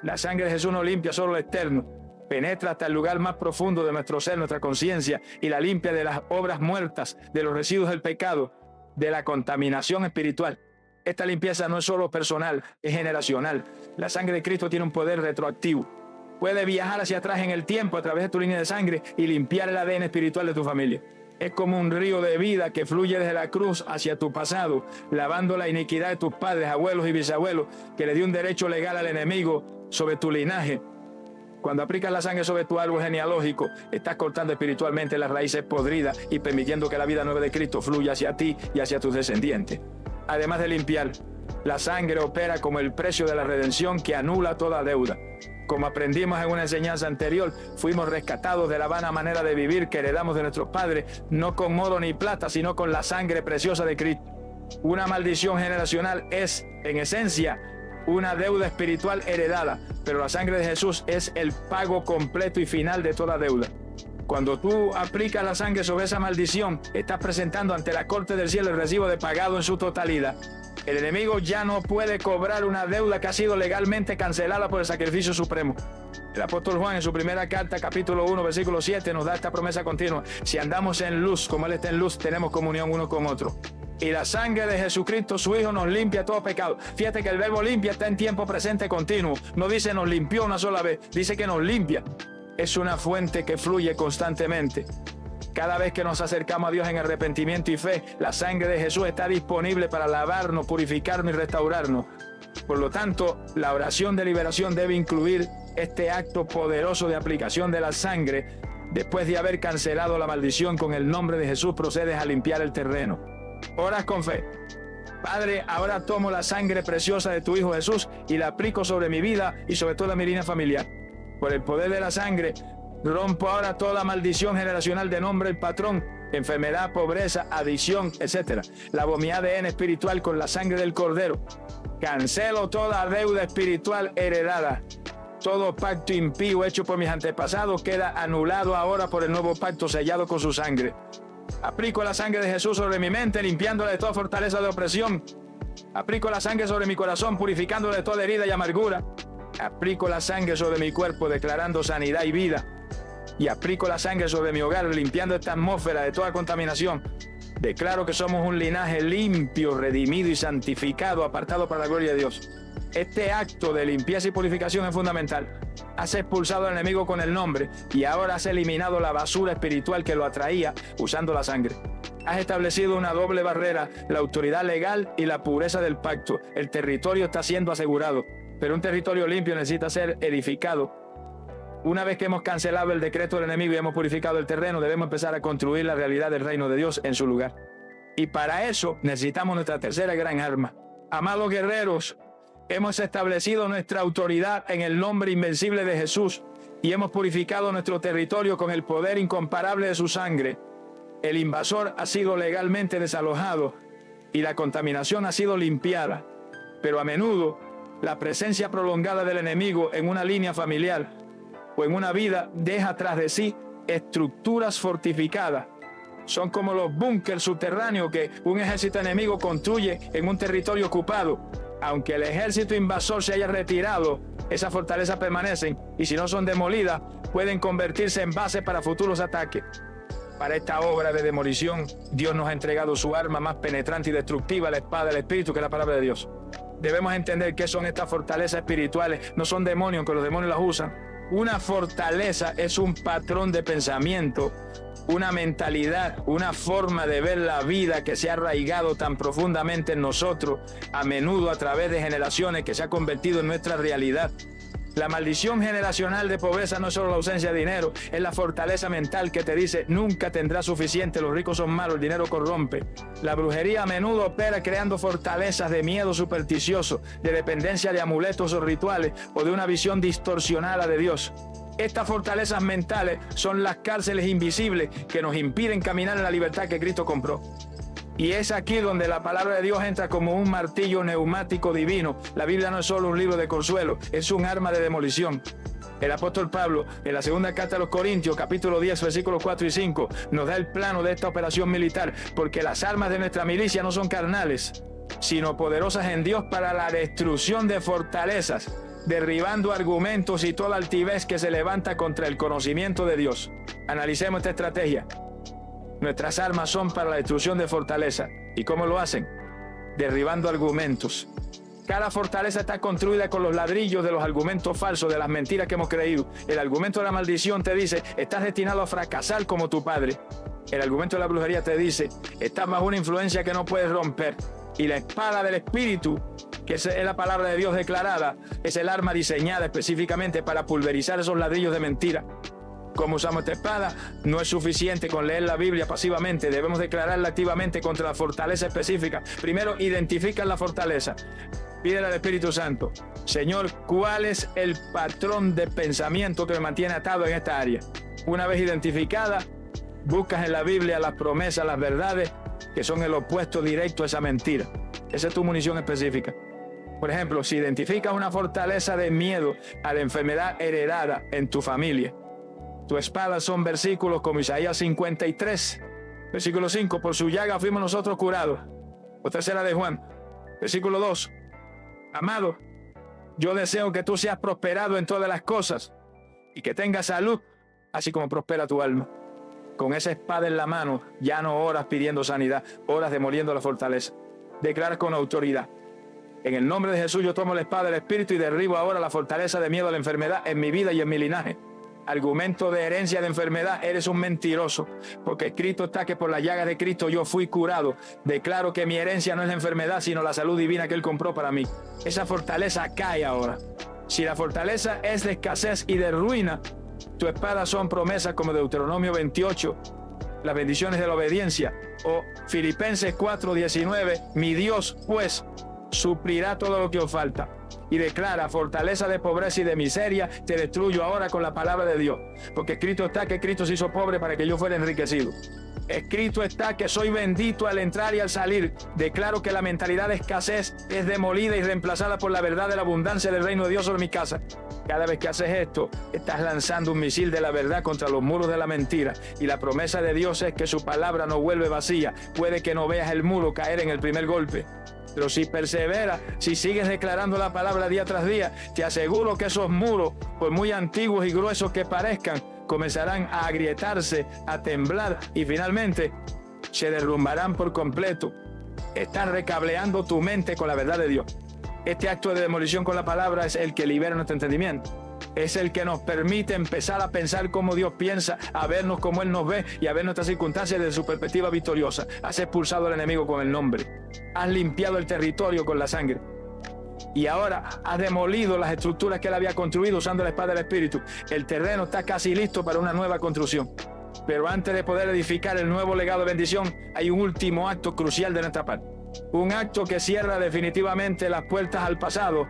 La sangre de Jesús no limpia solo lo externo, penetra hasta el lugar más profundo de nuestro ser, nuestra conciencia, y la limpia de las obras muertas, de los residuos del pecado, de la contaminación espiritual. Esta limpieza no es solo personal, es generacional. La sangre de Cristo tiene un poder retroactivo. Puede viajar hacia atrás en el tiempo a través de tu línea de sangre y limpiar el ADN espiritual de tu familia. Es como un río de vida que fluye desde la cruz hacia tu pasado, lavando la iniquidad de tus padres, abuelos y bisabuelos, que le dio un derecho legal al enemigo sobre tu linaje. Cuando aplicas la sangre sobre tu árbol genealógico, estás cortando espiritualmente las raíces podridas y permitiendo que la vida nueva de Cristo fluya hacia ti y hacia tus descendientes. Además de limpiar, la sangre opera como el precio de la redención que anula toda deuda. Como aprendimos en una enseñanza anterior, fuimos rescatados de la vana manera de vivir que heredamos de nuestros padres, no con oro ni plata, sino con la sangre preciosa de Cristo. Una maldición generacional es, en esencia, una deuda espiritual heredada, pero la sangre de Jesús es el pago completo y final de toda deuda. Cuando tú aplicas la sangre sobre esa maldición, estás presentando ante la corte del cielo el recibo de pagado en su totalidad. El enemigo ya no puede cobrar una deuda que ha sido legalmente cancelada por el sacrificio supremo. El apóstol Juan en su primera carta, capítulo 1, versículo 7, nos da esta promesa continua. Si andamos en luz, como Él está en luz, tenemos comunión uno con otro. Y la sangre de Jesucristo, su Hijo, nos limpia todo pecado. Fíjate que el verbo limpia está en tiempo presente continuo. No dice nos limpió una sola vez, dice que nos limpia. Es una fuente que fluye constantemente. Cada vez que nos acercamos a Dios en arrepentimiento y fe, la sangre de Jesús está disponible para lavarnos, purificarnos y restaurarnos. Por lo tanto, la oración de liberación debe incluir este acto poderoso de aplicación de la sangre. Después de haber cancelado la maldición con el nombre de Jesús, procedes a limpiar el terreno. Oras con fe. Padre, ahora tomo la sangre preciosa de tu Hijo Jesús y la aplico sobre mi vida y sobre toda mi línea familiar. Por el poder de la sangre, rompo ahora toda maldición generacional de nombre el patrón, enfermedad, pobreza, adicción, etc. Lavo mi ADN espiritual con la sangre del Cordero. Cancelo toda deuda espiritual heredada. Todo pacto impío hecho por mis antepasados queda anulado ahora por el nuevo pacto sellado con su sangre. Aplico la sangre de Jesús sobre mi mente, limpiándola de toda fortaleza de opresión. Aplico la sangre sobre mi corazón, purificándola de toda herida y amargura. Aplico la sangre sobre mi cuerpo, declarando sanidad y vida. Y aplico la sangre sobre mi hogar, limpiando esta atmósfera de toda contaminación. Declaro que somos un linaje limpio, redimido y santificado, apartado para la gloria de Dios. Este acto de limpieza y purificación es fundamental. Has expulsado al enemigo con el nombre y ahora has eliminado la basura espiritual que lo atraía usando la sangre. Has establecido una doble barrera, la autoridad legal y la pureza del pacto. El territorio está siendo asegurado, pero un territorio limpio necesita ser edificado. Una vez que hemos cancelado el decreto del enemigo y hemos purificado el terreno, debemos empezar a construir la realidad del reino de Dios en su lugar. Y para eso necesitamos nuestra tercera gran arma. Amados guerreros, hemos establecido nuestra autoridad en el nombre invencible de Jesús y hemos purificado nuestro territorio con el poder incomparable de su sangre. El invasor ha sido legalmente desalojado y la contaminación ha sido limpiada. Pero a menudo, la presencia prolongada del enemigo en una línea familiar o en una vida deja tras de sí estructuras fortificadas. Son como los búnkers subterráneos que un ejército enemigo construye en un territorio ocupado. Aunque el ejército invasor se haya retirado, esas fortalezas permanecen y si no son demolidas, pueden convertirse en base para futuros ataques. Para esta obra de demolición, Dios nos ha entregado su arma más penetrante y destructiva, la espada del Espíritu, que es la palabra de Dios. Debemos entender qué son estas fortalezas espirituales. No son demonios, que los demonios las usan. Una fortaleza es un patrón de pensamiento, una mentalidad, una forma de ver la vida que se ha arraigado tan profundamente en nosotros, a menudo a través de generaciones, que se ha convertido en nuestra realidad. La maldición generacional de pobreza no es solo la ausencia de dinero, es la fortaleza mental que te dice nunca tendrás suficiente, los ricos son malos, el dinero corrompe. La brujería a menudo opera creando fortalezas de miedo supersticioso, de dependencia de amuletos o rituales o de una visión distorsionada de Dios. Estas fortalezas mentales son las cárceles invisibles que nos impiden caminar en la libertad que Cristo compró. Y es aquí donde la palabra de Dios entra como un martillo neumático divino. La Biblia no es solo un libro de consuelo, es un arma de demolición. El apóstol Pablo, en la segunda carta a los Corintios, capítulo 10, versículos 4 y 5, nos da el plano de esta operación militar, porque las armas de nuestra milicia no son carnales, sino poderosas en Dios para la destrucción de fortalezas, derribando argumentos y toda altivez que se levanta contra el conocimiento de Dios. Analicemos esta estrategia. Nuestras armas son para la destrucción de fortaleza. ¿Y cómo lo hacen? Derribando argumentos. Cada fortaleza está construida con los ladrillos de los argumentos falsos, de las mentiras que hemos creído. El argumento de la maldición te dice, estás destinado a fracasar como tu padre. El argumento de la brujería te dice, estás bajo una influencia que no puedes romper. Y la espada del Espíritu, que es la palabra de Dios declarada, es el arma diseñada específicamente para pulverizar esos ladrillos de mentira. ¿Cómo usamos esta espada? No es suficiente con leer la Biblia pasivamente, debemos declararla activamente contra la fortaleza específica. Primero, identifica la fortaleza. Pídele al Espíritu Santo, Señor, ¿cuál es el patrón de pensamiento que me mantiene atado en esta área? Una vez identificada, buscas en la Biblia las promesas, las verdades, que son el opuesto directo a esa mentira. Esa es tu munición específica. Por ejemplo, si identificas una fortaleza de miedo a la enfermedad heredada en tu familia, tu espada son versículos como Isaías 53, versículo 5, por su llaga fuimos nosotros curados. O tercera de Juan, versículo 2, amado, yo deseo que tú seas prosperado en todas las cosas y que tengas salud, así como prospera tu alma. Con esa espada en la mano, ya no oras pidiendo sanidad, oras demoliendo la fortaleza. Declaras con autoridad. En el nombre de Jesús yo tomo la espada del Espíritu y derribo ahora la fortaleza de miedo a la enfermedad en mi vida y en mi linaje. Argumento de herencia de enfermedad, eres un mentiroso, porque escrito está que por la llaga de Cristo yo fui curado. Declaro que mi herencia no es la enfermedad, sino la salud divina que Él compró para mí. Esa fortaleza cae ahora. Si la fortaleza es de escasez y de ruina, tu espada son promesas como Deuteronomio 28, las bendiciones de la obediencia, o Filipenses 4:19, mi Dios pues suplirá todo lo que os falta. Y declara, fortaleza de pobreza y de miseria, te destruyo ahora con la palabra de Dios. Porque escrito está que Cristo se hizo pobre para que yo fuera enriquecido. Escrito está que soy bendito al entrar y al salir. Declaro que la mentalidad de escasez es demolida y reemplazada por la verdad de la abundancia del reino de Dios sobre mi casa. Cada vez que haces esto, estás lanzando un misil de la verdad contra los muros de la mentira. Y la promesa de Dios es que su palabra no vuelve vacía. Puede que no veas el muro caer en el primer golpe, pero si perseveras, si sigues declarando la palabra día tras día, te aseguro que esos muros, por muy antiguos y gruesos que parezcan, comenzarán a agrietarse, a temblar y finalmente se derrumbarán por completo. Estás recableando tu mente con la verdad de Dios. Este acto de demolición con la palabra es el que libera nuestro entendimiento. Es el que nos permite empezar a pensar como Dios piensa, a vernos como Él nos ve y a ver nuestras circunstancias desde su perspectiva victoriosa. Has expulsado al enemigo con el nombre. Has limpiado el territorio con la sangre. Y ahora has demolido las estructuras que Él había construido usando la espada del Espíritu. El terreno está casi listo para una nueva construcción. Pero antes de poder edificar el nuevo legado de bendición, hay un último acto crucial de nuestra parte. Un acto que cierra definitivamente las puertas al pasado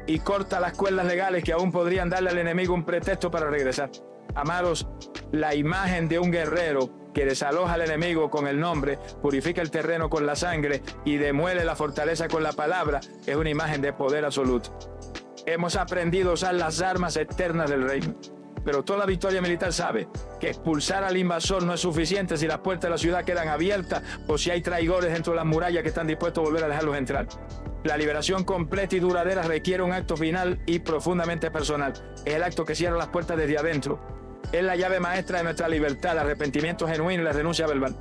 y corta las cuerdas legales que aún podrían darle al enemigo un pretexto para regresar. Amados, la imagen de un guerrero que desaloja al enemigo con el nombre, purifica el terreno con la sangre y demuele la fortaleza con la palabra, es una imagen de poder absoluto. Hemos aprendido a usar las armas eternas del reino, pero toda victoria militar sabe que expulsar al invasor no es suficiente si las puertas de la ciudad quedan abiertas o si hay traidores dentro de las murallas que están dispuestos a volver a dejarlos entrar. La liberación completa y duradera requiere un acto final y profundamente personal. Es el acto que cierra las puertas desde adentro. Es la llave maestra de nuestra libertad, el arrepentimiento genuino y la renuncia verbal.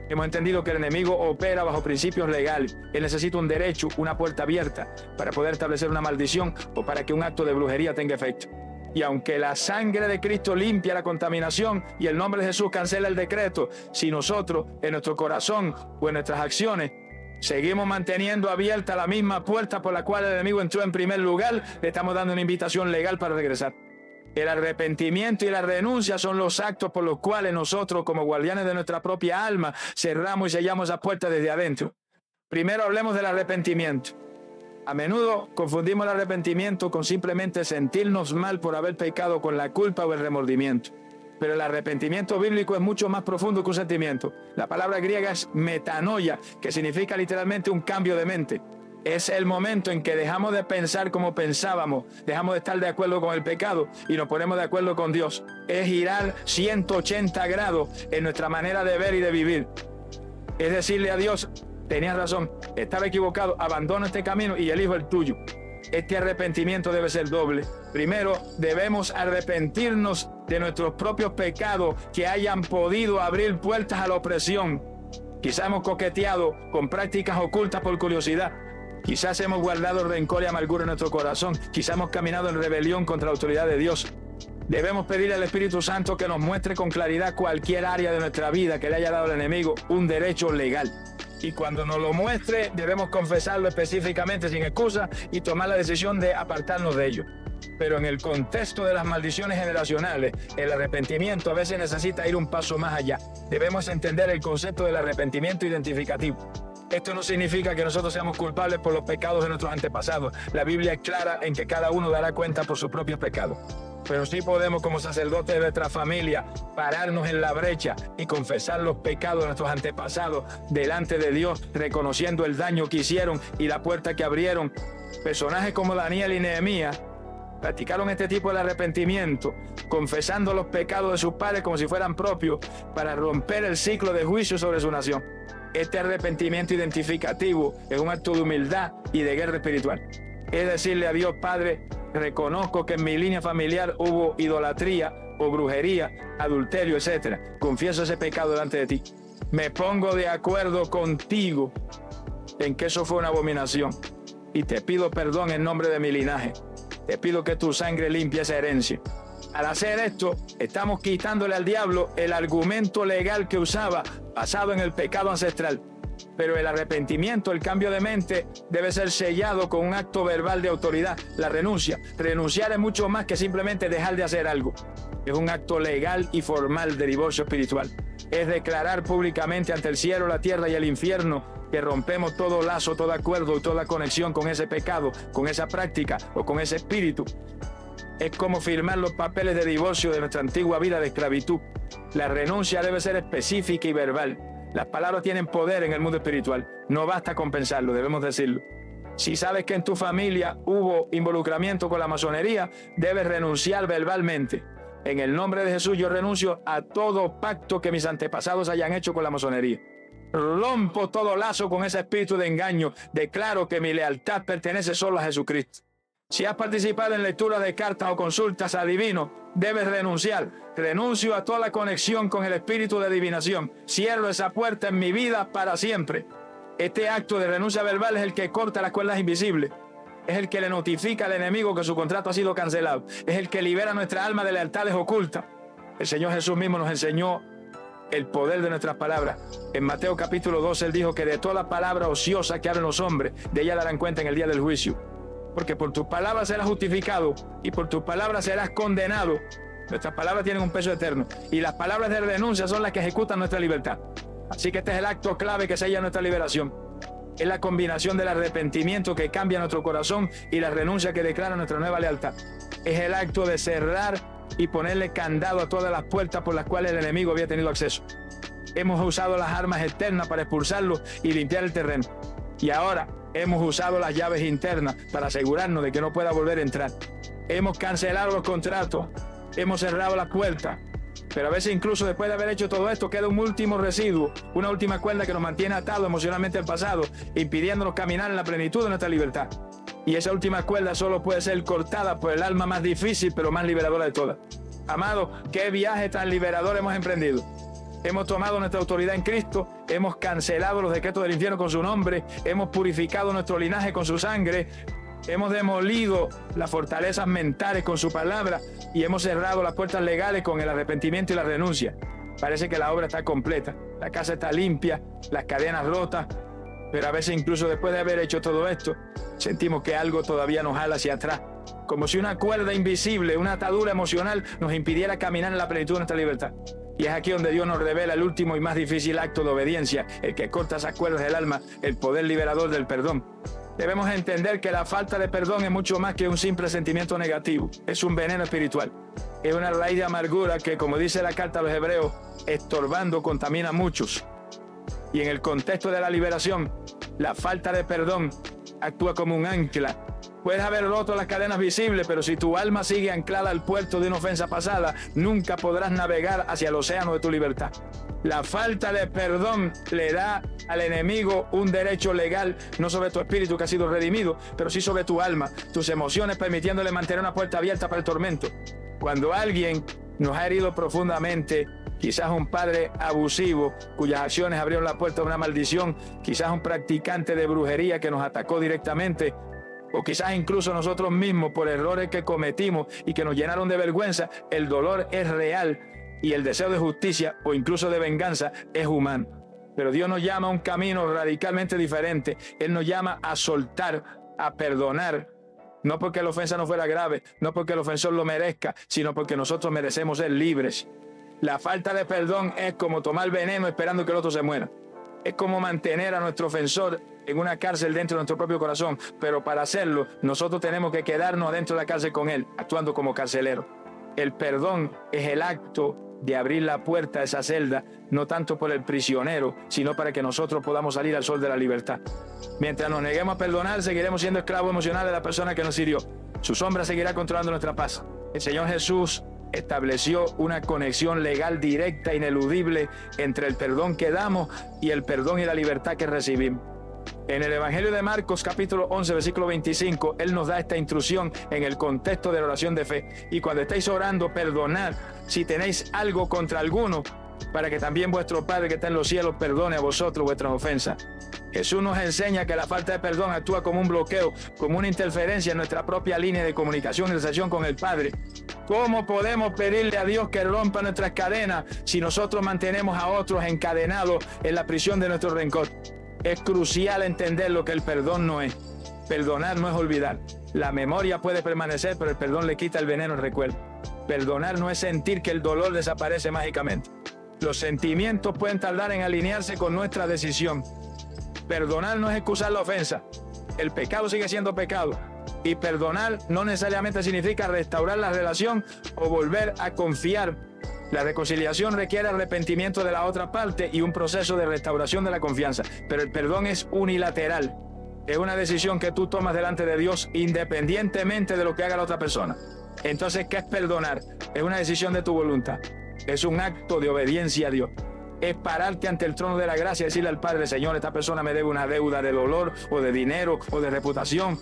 Hemos entendido que el enemigo opera bajo principios legales. Él necesita un derecho, una puerta abierta, para poder establecer una maldición o para que un acto de brujería tenga efecto. Y aunque la sangre de Cristo limpia la contaminación y el nombre de Jesús cancela el decreto, si nosotros, en nuestro corazón o en nuestras acciones, seguimos manteniendo abierta la misma puerta por la cual el enemigo entró en primer lugar, le estamos dando una invitación legal para regresar. El arrepentimiento y la renuncia son los actos por los cuales nosotros, como guardianes de nuestra propia alma, cerramos y sellamos esa puerta desde adentro. Primero hablemos del arrepentimiento. A menudo confundimos el arrepentimiento con simplemente sentirnos mal por haber pecado con la culpa o el remordimiento. Pero el arrepentimiento bíblico es mucho más profundo que un sentimiento. La palabra griega es metanoia, que significa literalmente un cambio de mente. Es el momento en que dejamos de pensar como pensábamos, dejamos de estar de acuerdo con el pecado y nos ponemos de acuerdo con Dios. Es girar 180 grados en nuestra manera de ver y de vivir. Es decirle a Dios, tenías razón, estaba equivocado, abandono este camino y elijo el tuyo. Este arrepentimiento debe ser doble. Primero, debemos arrepentirnos de nuestros propios pecados que hayan podido abrir puertas a la opresión. Quizás hemos coqueteado con prácticas ocultas por curiosidad. Quizás hemos guardado rencor y amargura en nuestro corazón. Quizás hemos caminado en rebelión contra la autoridad de Dios. Debemos pedirle al Espíritu Santo que nos muestre con claridad cualquier área de nuestra vida que le haya dado el enemigo un derecho legal. Y cuando nos lo muestre, debemos confesarlo específicamente sin excusa y tomar la decisión de apartarnos de ello. Pero en el contexto de las maldiciones generacionales, el arrepentimiento a veces necesita ir un paso más allá. Debemos entender el concepto del arrepentimiento identificativo. Esto no significa que nosotros seamos culpables por los pecados de nuestros antepasados. La Biblia es clara en que cada uno dará cuenta por sus propios pecados. Pero sí podemos, como sacerdotes de nuestra familia, pararnos en la brecha y confesar los pecados de nuestros antepasados delante de Dios, reconociendo el daño que hicieron y la puerta que abrieron. Personajes como Daniel y Nehemías practicaron este tipo de arrepentimiento, confesando los pecados de sus padres como si fueran propios, para romper el ciclo de juicio sobre su nación. Este arrepentimiento identificativo es un acto de humildad y de guerra espiritual. Es decirle a Dios: Padre, reconozco que en mi línea familiar hubo idolatría o brujería, adulterio, etc. Confieso ese pecado delante de ti. Me pongo de acuerdo contigo en que eso fue una abominación y te pido perdón en nombre de mi linaje. Te pido que tu sangre limpie esa herencia. Al hacer esto, estamos quitándole al diablo el argumento legal que usaba basado en el pecado ancestral. Pero el arrepentimiento, el cambio de mente, debe ser sellado con un acto verbal de autoridad, la renuncia. Renunciar es mucho más que simplemente dejar de hacer algo. Es un acto legal y formal de divorcio espiritual. Es declarar públicamente ante el cielo, la tierra y el infierno que rompemos todo lazo, todo acuerdo y toda conexión con ese pecado, con esa práctica o con ese espíritu. Es como firmar los papeles de divorcio de nuestra antigua vida de esclavitud. La renuncia debe ser específica y verbal. Las palabras tienen poder en el mundo espiritual. No basta con pensarlo, debemos decirlo. Si sabes que en tu familia hubo involucramiento con la masonería, debes renunciar verbalmente. En el nombre de Jesús yo renuncio a todo pacto que mis antepasados hayan hecho con la masonería. Rompo todo lazo con ese espíritu de engaño. Declaro que mi lealtad pertenece solo a Jesucristo. Si has participado en lecturas de cartas o consultas a divinos, debes renunciar. Renuncio a toda conexión con el espíritu de adivinación. Cierro esa puerta en mi vida para siempre. Este acto de renuncia verbal es el que corta las cuerdas invisibles. Es el que le notifica al enemigo que su contrato ha sido cancelado. Es el que libera nuestra alma de lealtades ocultas. El Señor Jesús mismo nos enseñó el poder de nuestras palabras. En Mateo capítulo 12 Él dijo que de toda palabra ociosa que hablan los hombres, de ella darán cuenta en el día del juicio. Porque por tus palabras serás justificado y por tus palabras serás condenado. Nuestras palabras tienen un peso eterno y las palabras de renuncia son las que ejecutan nuestra libertad. Así que este es el acto clave que sella nuestra liberación. Es la combinación del arrepentimiento que cambia nuestro corazón y la renuncia que declara nuestra nueva lealtad. Es el acto de cerrar y ponerle candado a todas las puertas por las cuales el enemigo había tenido acceso. Hemos usado las armas externas para expulsarlo y limpiar el terreno. Y ahora hemos usado las llaves internas para asegurarnos de que no pueda volver a entrar. Hemos cancelado los contratos, hemos cerrado las puertas, pero a veces incluso después de haber hecho todo esto queda un último residuo, una última cuerda que nos mantiene atados emocionalmente al pasado, impidiéndonos caminar en la plenitud de nuestra libertad. Y esa última cuerda solo puede ser cortada por el alma más difícil pero más liberadora de todas. Amado, ¿qué viaje tan liberador hemos emprendido? Hemos tomado nuestra autoridad en Cristo, hemos cancelado los decretos del infierno con su nombre, hemos purificado nuestro linaje con su sangre, hemos demolido las fortalezas mentales con su palabra y hemos cerrado las puertas legales con el arrepentimiento y la renuncia. Parece que la obra está completa, la casa está limpia, las cadenas rotas, pero a veces incluso después de haber hecho todo esto, sentimos que algo todavía nos jala hacia atrás, como si una cuerda invisible, una atadura emocional nos impidiera caminar en la plenitud de nuestra libertad. Y es aquí donde Dios nos revela el último y más difícil acto de obediencia, el que corta esas cuerdas del alma, el poder liberador del perdón. Debemos entender que la falta de perdón es mucho más que un simple sentimiento negativo, es un veneno espiritual. Es una raíz de amargura que, como dice la carta a los Hebreos, estorbando contamina a muchos. Y en el contexto de la liberación, la falta de perdón actúa como un ancla. Puedes haber roto las cadenas visibles, pero si tu alma sigue anclada al puerto de una ofensa pasada, nunca podrás navegar hacia el océano de tu libertad. La falta de perdón le da al enemigo un derecho legal, no sobre tu espíritu que ha sido redimido, pero sí sobre tu alma, tus emociones, permitiéndole mantener una puerta abierta para el tormento. Cuando alguien nos ha herido profundamente, quizás un padre abusivo cuyas acciones abrieron la puerta a una maldición, quizás un practicante de brujería que nos atacó directamente, o quizás incluso nosotros mismos por errores que cometimos y que nos llenaron de vergüenza, el dolor es real y el deseo de justicia o incluso de venganza es humano. Pero Dios nos llama a un camino radicalmente diferente. Él nos llama a soltar, a perdonar, no porque la ofensa no fuera grave, no porque el ofensor lo merezca, sino porque nosotros merecemos ser libres. La falta de perdón es como tomar veneno esperando que el otro se muera. Es como mantener a nuestro ofensor en una cárcel dentro de nuestro propio corazón, pero para hacerlo nosotros tenemos que quedarnos adentro de la cárcel con él, actuando como carcelero. El perdón es el acto de abrir la puerta a esa celda, no tanto por el prisionero, sino para que nosotros podamos salir al sol de la libertad. Mientras nos neguemos a perdonar, seguiremos siendo esclavos emocionales de la persona que nos hirió. Su sombra seguirá controlando nuestra paz. El Señor Jesús estableció una conexión legal directa e ineludible entre el perdón que damos y el perdón y la libertad que recibimos. En el Evangelio de Marcos, capítulo 11, versículo 25, Él nos da esta instrucción en el contexto de la oración de fe. Y cuando estéis orando, perdonad si tenéis algo contra alguno, para que también vuestro Padre que está en los cielos perdone a vosotros vuestras ofensas. Jesús nos enseña que la falta de perdón actúa como un bloqueo, como una interferencia en nuestra propia línea de comunicación y relación con el Padre. ¿Cómo podemos pedirle a Dios que rompa nuestras cadenas si nosotros mantenemos a otros encadenados en la prisión de nuestro rencor? Es crucial entender lo que el perdón no es. Perdonar no es olvidar. La memoria puede permanecer, pero el perdón le quita el veneno al recuerdo. Perdonar no es sentir que el dolor desaparece mágicamente. Los sentimientos pueden tardar en alinearse con nuestra decisión. Perdonar no es excusar la ofensa. El pecado sigue siendo pecado. Y perdonar no necesariamente significa restaurar la relación o volver a confiar. La reconciliación requiere arrepentimiento de la otra parte y un proceso de restauración de la confianza. Pero el perdón es unilateral. Es una decisión que tú tomas delante de Dios independientemente de lo que haga la otra persona. Entonces, ¿qué es perdonar? Es una decisión de tu voluntad. Es un acto de obediencia a Dios. Es pararte ante el trono de la gracia y decirle al Padre: Señor, esta persona me debe una deuda de dolor o de dinero o de reputación.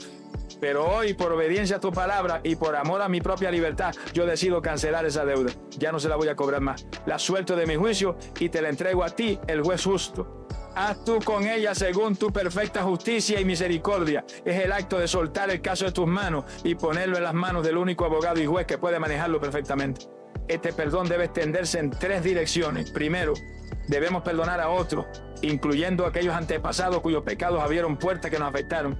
Pero hoy, por obediencia a tu palabra y por amor a mi propia libertad, yo decido cancelar esa deuda. Ya no se la voy a cobrar más. La suelto de mi juicio y te la entrego a ti, el juez justo. Haz tú con ella según tu perfecta justicia y misericordia. Es el acto de soltar el caso de tus manos y ponerlo en las manos del único abogado y juez que puede manejarlo perfectamente. Este perdón debe extenderse en 3 direcciones. Primero, debemos perdonar a otros, incluyendo a aquellos antepasados cuyos pecados abrieron puertas que nos afectaron.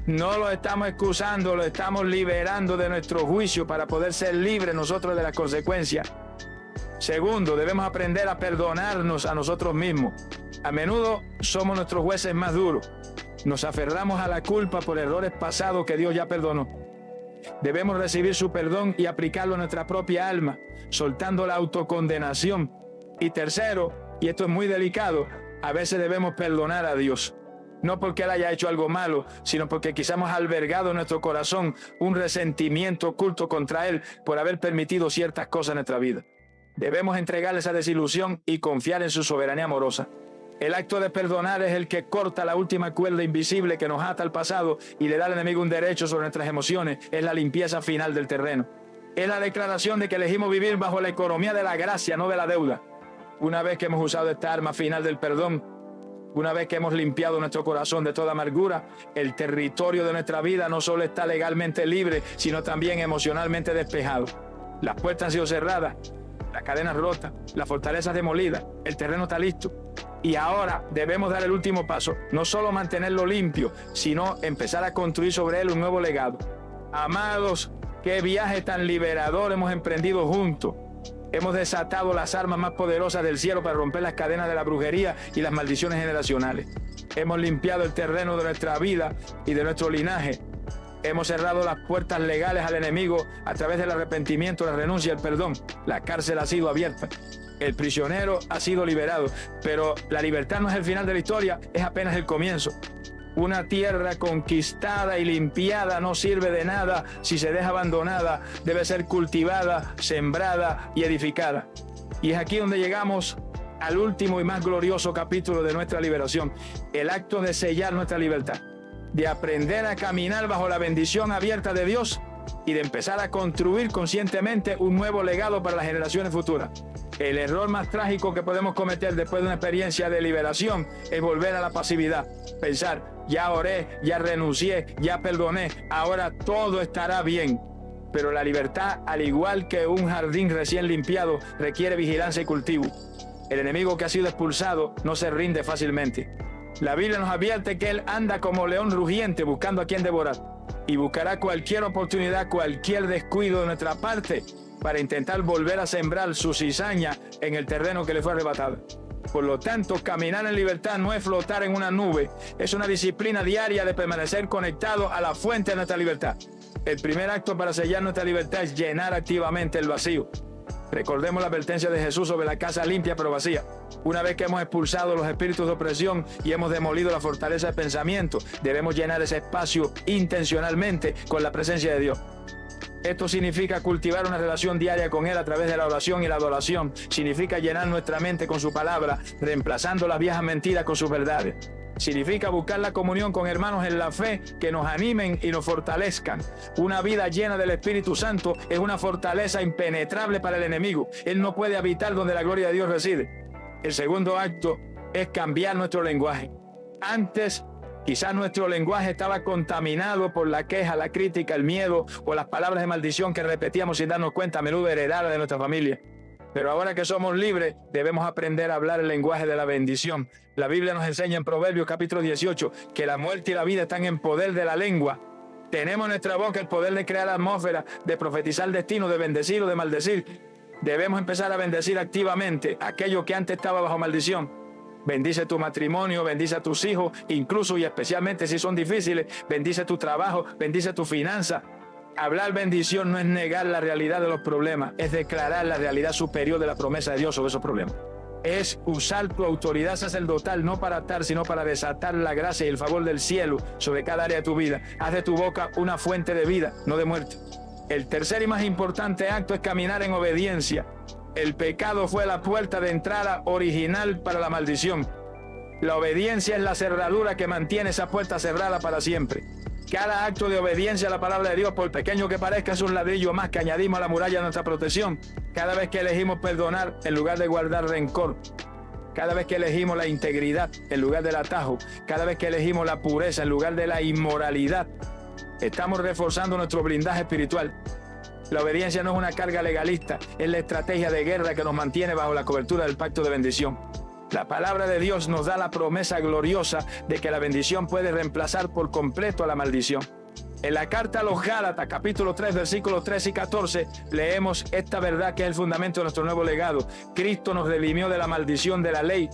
No lo estamos excusando, lo estamos liberando de nuestro juicio para poder ser libres nosotros de las consecuencias. Segundo, debemos aprender a perdonarnos a nosotros mismos. A menudo somos nuestros jueces más duros. Nos aferramos a la culpa por errores pasados que Dios ya perdonó. Debemos recibir su perdón y aplicarlo a nuestra propia alma, soltando la autocondenación. Y tercero, y esto es muy delicado, a veces debemos perdonar a Dios. No porque Él haya hecho algo malo, sino porque quizás hemos albergado en nuestro corazón un resentimiento oculto contra Él por haber permitido ciertas cosas en nuestra vida. Debemos entregarle esa desilusión y confiar en su soberanía amorosa. El acto de perdonar es el que corta la última cuerda invisible que nos ata al pasado y le da al enemigo un derecho sobre nuestras emociones. Es la limpieza final del terreno. Es la declaración de que elegimos vivir bajo la economía de la gracia, no de la deuda. Una vez que hemos usado esta arma final del perdón, una vez que hemos limpiado nuestro corazón de toda amargura, el territorio de nuestra vida no solo está legalmente libre, sino también emocionalmente despejado. Las puertas han sido cerradas, las cadenas rotas, las fortalezas demolidas, el terreno está listo. Y ahora debemos dar el último paso, no solo mantenerlo limpio, sino empezar a construir sobre él un nuevo legado. Amados, qué viaje tan liberador hemos emprendido juntos. Hemos desatado las armas más poderosas del cielo para romper las cadenas de la brujería y las maldiciones generacionales. Hemos limpiado el terreno de nuestra vida y de nuestro linaje. Hemos cerrado las puertas legales al enemigo a través del arrepentimiento, la renuncia y el perdón. La cárcel ha sido abierta. El prisionero ha sido liberado. Pero la libertad no es el final de la historia, es apenas el comienzo. Una tierra conquistada y limpiada no sirve de nada si se deja abandonada. Debe ser cultivada, sembrada y edificada. Y es aquí donde llegamos al último y más glorioso capítulo de nuestra liberación. El acto de sellar nuestra libertad. De aprender a caminar bajo la bendición abierta de Dios y de empezar a construir conscientemente un nuevo legado para las generaciones futuras. El error más trágico que podemos cometer después de una experiencia de liberación es volver a la pasividad. Pensar, ya oré, ya renuncié, ya perdoné, ahora todo estará bien. Pero la libertad, al igual que un jardín recién limpiado, requiere vigilancia y cultivo. El enemigo que ha sido expulsado no se rinde fácilmente. La Biblia nos advierte que él anda como león rugiente buscando a quien devorar y buscará cualquier oportunidad, cualquier descuido de nuestra parte para intentar volver a sembrar su cizaña en el terreno que le fue arrebatado. Por lo tanto, caminar en libertad no es flotar en una nube, es una disciplina diaria de permanecer conectado a la fuente de nuestra libertad. El primer acto para sellar nuestra libertad es llenar activamente el vacío. Recordemos la advertencia de Jesús sobre la casa limpia pero vacía. Una vez que hemos expulsado los espíritus de opresión y hemos demolido la fortaleza de pensamiento, debemos llenar ese espacio intencionalmente con la presencia de Dios. Esto significa cultivar una relación diaria con Él a través de la oración y la adoración. Significa llenar nuestra mente con su palabra, reemplazando las viejas mentiras con sus verdades. Significa buscar la comunión con hermanos en la fe que nos animen y nos fortalezcan. Una vida llena del Espíritu Santo es una fortaleza impenetrable para el enemigo. Él no puede habitar donde la gloria de Dios reside. El segundo acto es cambiar nuestro lenguaje. Antes, quizás nuestro lenguaje estaba contaminado por la queja, la crítica, el miedo o las palabras de maldición que repetíamos sin darnos cuenta, a menudo heredadas de nuestra familia. Pero ahora que somos libres, debemos aprender a hablar el lenguaje de la bendición. La Biblia nos enseña en Proverbios capítulo 18 que la muerte y la vida están en poder de la lengua. Tenemos en nuestra boca el poder de crear atmósfera, de profetizar destino, de bendecir o de maldecir. Debemos empezar a bendecir activamente aquello que antes estaba bajo maldición. Bendice tu matrimonio, bendice a tus hijos, incluso y especialmente si son difíciles, bendice tu trabajo, bendice tu finanza. Hablar bendición no es negar la realidad de los problemas, es declarar la realidad superior de la promesa de Dios sobre esos problemas. Es usar tu autoridad sacerdotal no para atar, sino para desatar la gracia y el favor del cielo sobre cada área de tu vida. Haz de tu boca una fuente de vida, no de muerte. El tercer y más importante acto es caminar en obediencia. El pecado fue la puerta de entrada original para la maldición. La obediencia es la cerradura que mantiene esa puerta cerrada para siempre. Cada acto de obediencia a la palabra de Dios, por pequeño que parezca, es un ladrillo más que añadimos a la muralla de nuestra protección. Cada vez que elegimos perdonar en lugar de guardar rencor, cada vez que elegimos la integridad en lugar del atajo, cada vez que elegimos la pureza en lugar de la inmoralidad, estamos reforzando nuestro blindaje espiritual. La obediencia no es una carga legalista, es la estrategia de guerra que nos mantiene bajo la cobertura del pacto de bendición. La palabra de Dios nos da la promesa gloriosa de que la bendición puede reemplazar por completo a la maldición. En la carta a los Gálatas, capítulo 3, versículos 13 y 14, leemos esta verdad que es el fundamento de nuestro nuevo legado. Cristo nos redimió de la maldición de la ley,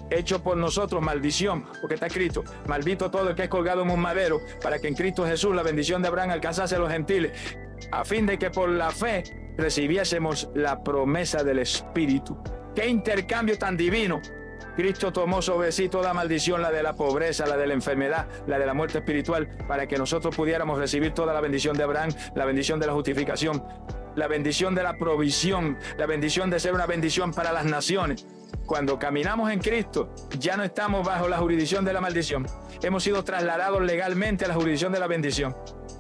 hecho por nosotros maldición, porque está escrito, maldito todo el que es colgado en un madero, para que en Cristo Jesús la bendición de Abraham alcanzase a los gentiles, a fin de que por la fe recibiésemos la promesa del Espíritu. ¡Qué intercambio tan divino! Cristo tomó sobre sí toda maldición, la de la pobreza, la de la enfermedad, la de la muerte espiritual, para que nosotros pudiéramos recibir toda la bendición de Abraham, la bendición de la justificación, la bendición de la provisión, la bendición de ser una bendición para las naciones. Cuando caminamos en Cristo, ya no estamos bajo la jurisdicción de la maldición. Hemos sido trasladados legalmente a la jurisdicción de la bendición.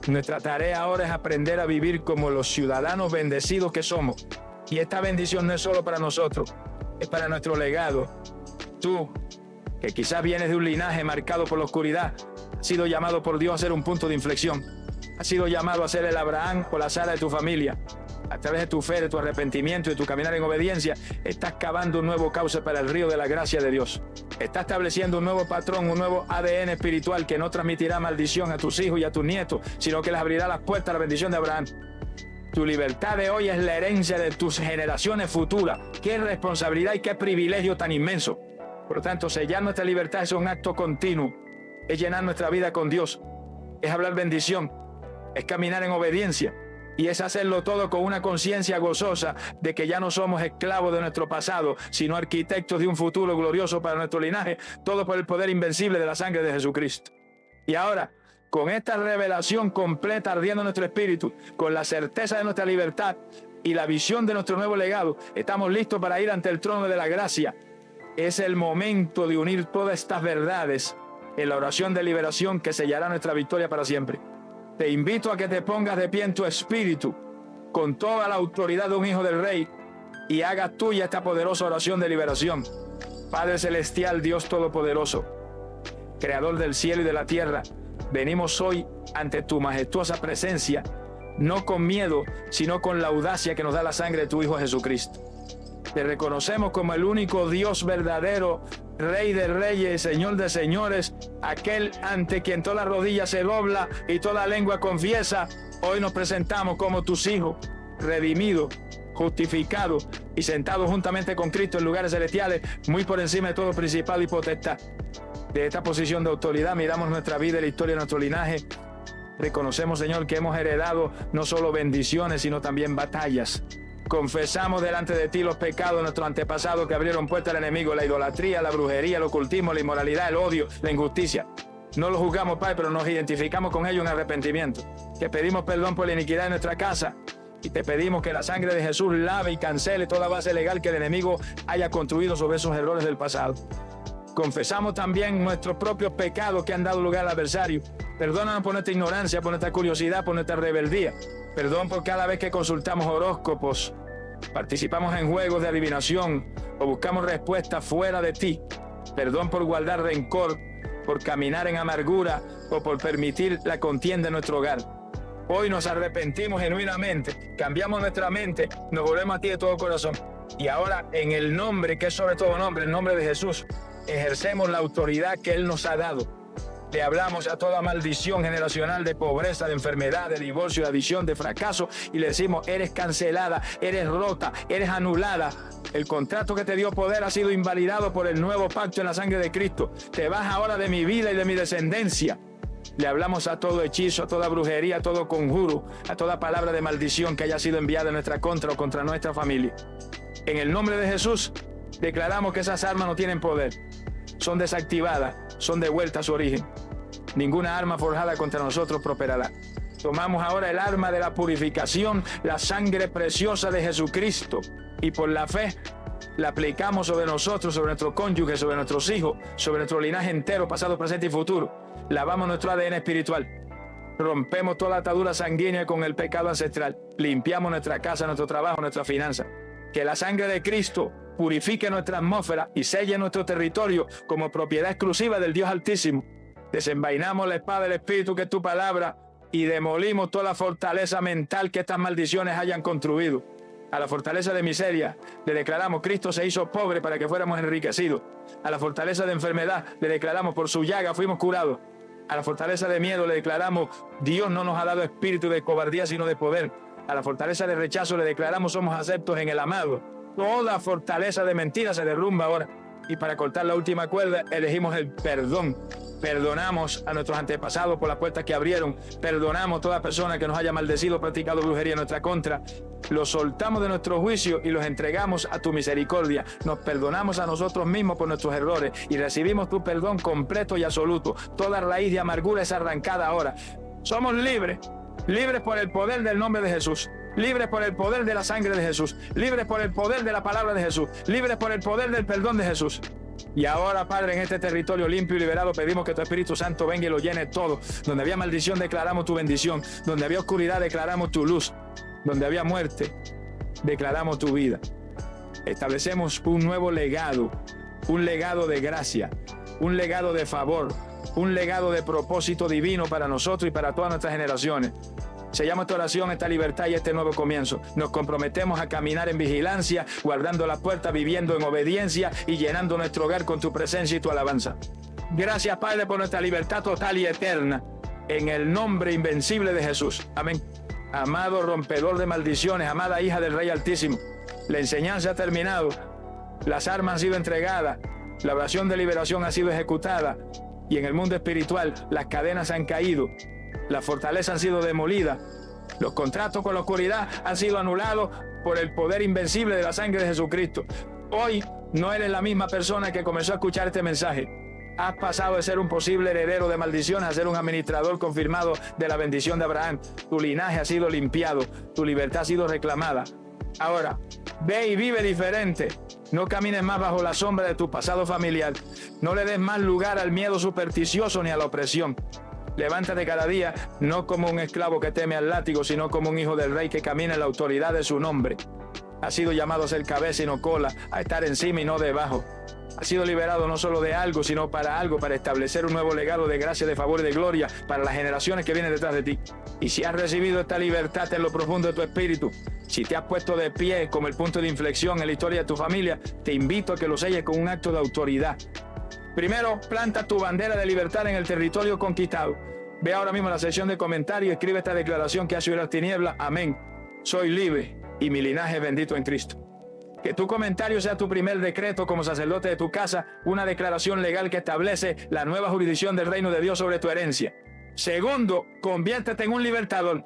Nuestra tarea ahora es aprender a vivir como los ciudadanos bendecidos que somos. Y esta bendición no es solo para nosotros, es para nuestro legado. Tú, que quizás vienes de un linaje marcado por la oscuridad, has sido llamado por Dios a ser un punto de inflexión. Has sido llamado a ser el Abraham o la Sara de tu familia. A través de tu fe, de tu arrepentimiento y de tu caminar en obediencia, estás cavando un nuevo cauce para el río de la gracia de Dios. Estás estableciendo un nuevo patrón, un nuevo ADN espiritual que no transmitirá maldición a tus hijos y a tus nietos, sino que les abrirá las puertas a la bendición de Abraham. Tu libertad de hoy es la herencia de tus generaciones futuras. ¡Qué responsabilidad y qué privilegio tan inmenso! Por lo tanto, sellar nuestra libertad es un acto continuo. Es llenar nuestra vida con Dios. Es hablar bendición. Es caminar en obediencia. Y es hacerlo todo con una conciencia gozosa de que ya no somos esclavos de nuestro pasado, sino arquitectos de un futuro glorioso para nuestro linaje, todo por el poder invencible de la sangre de Jesucristo. Y ahora, con esta revelación completa ardiendo en nuestro espíritu, con la certeza de nuestra libertad y la visión de nuestro nuevo legado, estamos listos para ir ante el trono de la gracia. Es el momento de unir todas estas verdades en la oración de liberación que sellará nuestra victoria para siempre. Te invito a que te pongas de pie en tu espíritu, con toda la autoridad de un hijo del Rey, y hagas tuya esta poderosa oración de liberación. Padre Celestial, Dios Todopoderoso, Creador del cielo y de la tierra, venimos hoy ante tu majestuosa presencia, no con miedo, sino con la audacia que nos da la sangre de tu Hijo Jesucristo. Te reconocemos como el único Dios verdadero, Rey de reyes, Señor de señores, aquel ante quien toda rodilla se dobla y toda lengua confiesa. Hoy nos presentamos como tus hijos, redimidos, justificados y sentados juntamente con Cristo en lugares celestiales, muy por encima de todo principado y potestad. De esta posición de autoridad miramos nuestra vida y la historia de nuestro linaje. Reconocemos, Señor, que hemos heredado no solo bendiciones, sino también batallas. Confesamos delante de ti los pecados de nuestros antepasados que abrieron puerta al enemigo, la idolatría, la brujería, el ocultismo, la inmoralidad, el odio, la injusticia. No los juzgamos, Padre, pero nos identificamos con ellos en arrepentimiento. Que pedimos perdón por la iniquidad de nuestra casa y te pedimos que la sangre de Jesús lave y cancele toda base legal que el enemigo haya construido sobre esos errores del pasado. Confesamos también nuestros propios pecados que han dado lugar al adversario. Perdónanos por nuestra ignorancia, por nuestra curiosidad, por nuestra rebeldía. Perdón por cada vez que consultamos horóscopos, participamos en juegos de adivinación o buscamos respuestas fuera de ti. Perdón por guardar rencor, por caminar en amargura o por permitir la contienda en nuestro hogar. Hoy nos arrepentimos genuinamente, cambiamos nuestra mente, nos volvemos a ti de todo corazón. Y ahora, en el nombre que es sobre todo nombre, el nombre de Jesús, ejercemos la autoridad que Él nos ha dado. Le hablamos a toda maldición generacional de pobreza, de enfermedad, de divorcio, de adicción, de fracaso y le decimos, eres cancelada, eres rota, eres anulada. El contrato que te dio poder ha sido invalidado por el nuevo pacto en la sangre de Cristo. Te vas ahora de mi vida y de mi descendencia. Le hablamos a todo hechizo, a toda brujería, a todo conjuro, a toda palabra de maldición que haya sido enviada en nuestra contra o contra nuestra familia. En el nombre de Jesús, declaramos que esas armas no tienen poder. Son desactivadas, son devueltas a su origen. Ninguna arma forjada contra nosotros prosperará. Tomamos ahora el arma de la purificación, la sangre preciosa de Jesucristo, y por la fe la aplicamos sobre nosotros, sobre nuestro cónyuge, sobre nuestros hijos, sobre nuestro linaje entero, pasado, presente y futuro. Lavamos nuestro ADN espiritual. Rompemos toda atadura sanguínea con el pecado ancestral. Limpiamos nuestra casa, nuestro trabajo, nuestra finanza. Que la sangre de Cristo purifique nuestra atmósfera y selle nuestro territorio como propiedad exclusiva del Dios Altísimo. Desenvainamos la espada del Espíritu, que es tu palabra, y demolimos toda la fortaleza mental que estas maldiciones hayan construido. A la fortaleza de miseria le declaramos, Cristo se hizo pobre para que fuéramos enriquecidos. A la fortaleza de enfermedad le declaramos, por su llaga fuimos curados. A la fortaleza de miedo le declaramos, Dios no nos ha dado espíritu de cobardía, sino de poder. A la fortaleza de rechazo le declaramos, somos aceptos en el amado. Toda fortaleza de mentira se derrumba ahora. Y para cortar la última cuerda, elegimos el perdón. Perdonamos a nuestros antepasados por las puertas que abrieron. Perdonamos a toda persona que nos haya maldecido, practicado brujería en nuestra contra. Los soltamos de nuestro juicio y los entregamos a tu misericordia. Nos perdonamos a nosotros mismos por nuestros errores y recibimos tu perdón completo y absoluto. Toda raíz de amargura es arrancada ahora. Somos libres, libres por el poder del nombre de Jesús. Libres por el poder de la sangre de Jesús, libres por el poder de la palabra de Jesús, libres por el poder del perdón de Jesús. Y ahora, Padre, en este territorio limpio y liberado, pedimos que tu Espíritu Santo venga y lo llene todo. Donde había maldición, declaramos tu bendición. Donde había oscuridad, declaramos tu luz. Donde había muerte, declaramos tu vida. Establecemos un nuevo legado, un legado de gracia, un legado de favor, un legado de propósito divino para nosotros y para todas nuestras generaciones. Se llama esta oración, esta libertad y este nuevo comienzo. Nos comprometemos a caminar en vigilancia, guardando la puerta, viviendo en obediencia y llenando nuestro hogar con tu presencia y tu alabanza. Gracias, Padre, por nuestra libertad total y eterna. En el nombre invencible de Jesús. Amén. Amado rompedor de maldiciones, amada hija del Rey Altísimo, la enseñanza ha terminado. Las armas han sido entregadas. La oración de liberación ha sido ejecutada. Y en el mundo espiritual, las cadenas han caído. Las fortalezas han sido demolidas. Los contratos con la oscuridad han sido anulados por el poder invencible de la sangre de Jesucristo. Hoy no eres la misma persona que comenzó a escuchar este mensaje. Has pasado de ser un posible heredero de maldiciones a ser un administrador confirmado de la bendición de Abraham. Tu linaje ha sido limpiado. Tu libertad ha sido reclamada. Ahora, ve y vive diferente. No camines más bajo la sombra de tu pasado familiar. No le des más lugar al miedo supersticioso ni a la opresión. Levántate cada día, no como un esclavo que teme al látigo, sino como un hijo del rey que camina en la autoridad de su nombre. Has sido llamado a ser cabeza y no cola, a estar encima y no debajo. Has sido liberado no solo de algo, sino para algo, para establecer un nuevo legado de gracia, de favor y de gloria para las generaciones que vienen detrás de ti. Y si has recibido esta libertad en lo profundo de tu espíritu, si te has puesto de pie como el punto de inflexión en la historia de tu familia, te invito a que lo selles con un acto de autoridad. Primero, planta tu bandera de libertad en el territorio conquistado. Ve ahora mismo la sección de comentarios y escribe esta declaración que hace huir las tinieblas. Amén. Soy libre y mi linaje es bendito en Cristo. Que tu comentario sea tu primer decreto como sacerdote de tu casa, una declaración legal que establece la nueva jurisdicción del reino de Dios sobre tu herencia. Segundo, conviértete en un libertador.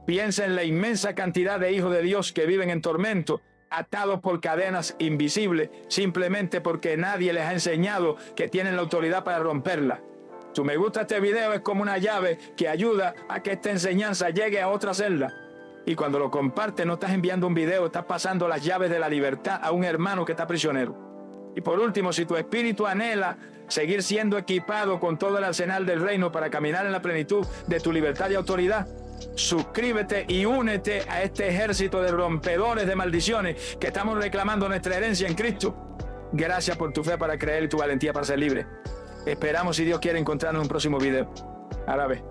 Piensa en la inmensa cantidad de hijos de Dios que viven en tormento, atados por cadenas invisibles, simplemente porque nadie les ha enseñado que tienen la autoridad para romperla. Tu me gusta este video es como una llave que ayuda a que esta enseñanza llegue a otra celda. Y cuando lo compartes, no estás enviando un video, estás pasando las llaves de la libertad a un hermano que está prisionero. Y por último, si tu espíritu anhela seguir siendo equipado con todo el arsenal del reino para caminar en la plenitud de tu libertad y autoridad, suscríbete y únete a este ejército de rompedores de maldiciones que estamos reclamando nuestra herencia en Cristo. Gracias por tu fe para creer y tu valentía para ser libre. Esperamos, si Dios quiere, encontrarnos en un próximo video. Ahora ve.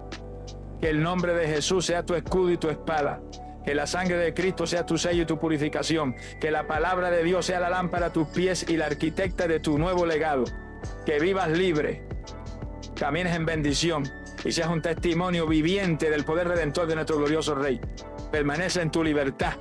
Que el nombre de Jesús sea tu escudo y tu espada. Que la sangre de Cristo sea tu sello y tu purificación. Que la palabra de Dios sea la lámpara a tus pies y la arquitecta de tu nuevo legado. Que vivas libre, camines en bendición y seas un testimonio viviente del poder redentor de nuestro glorioso Rey. Permanece en tu libertad.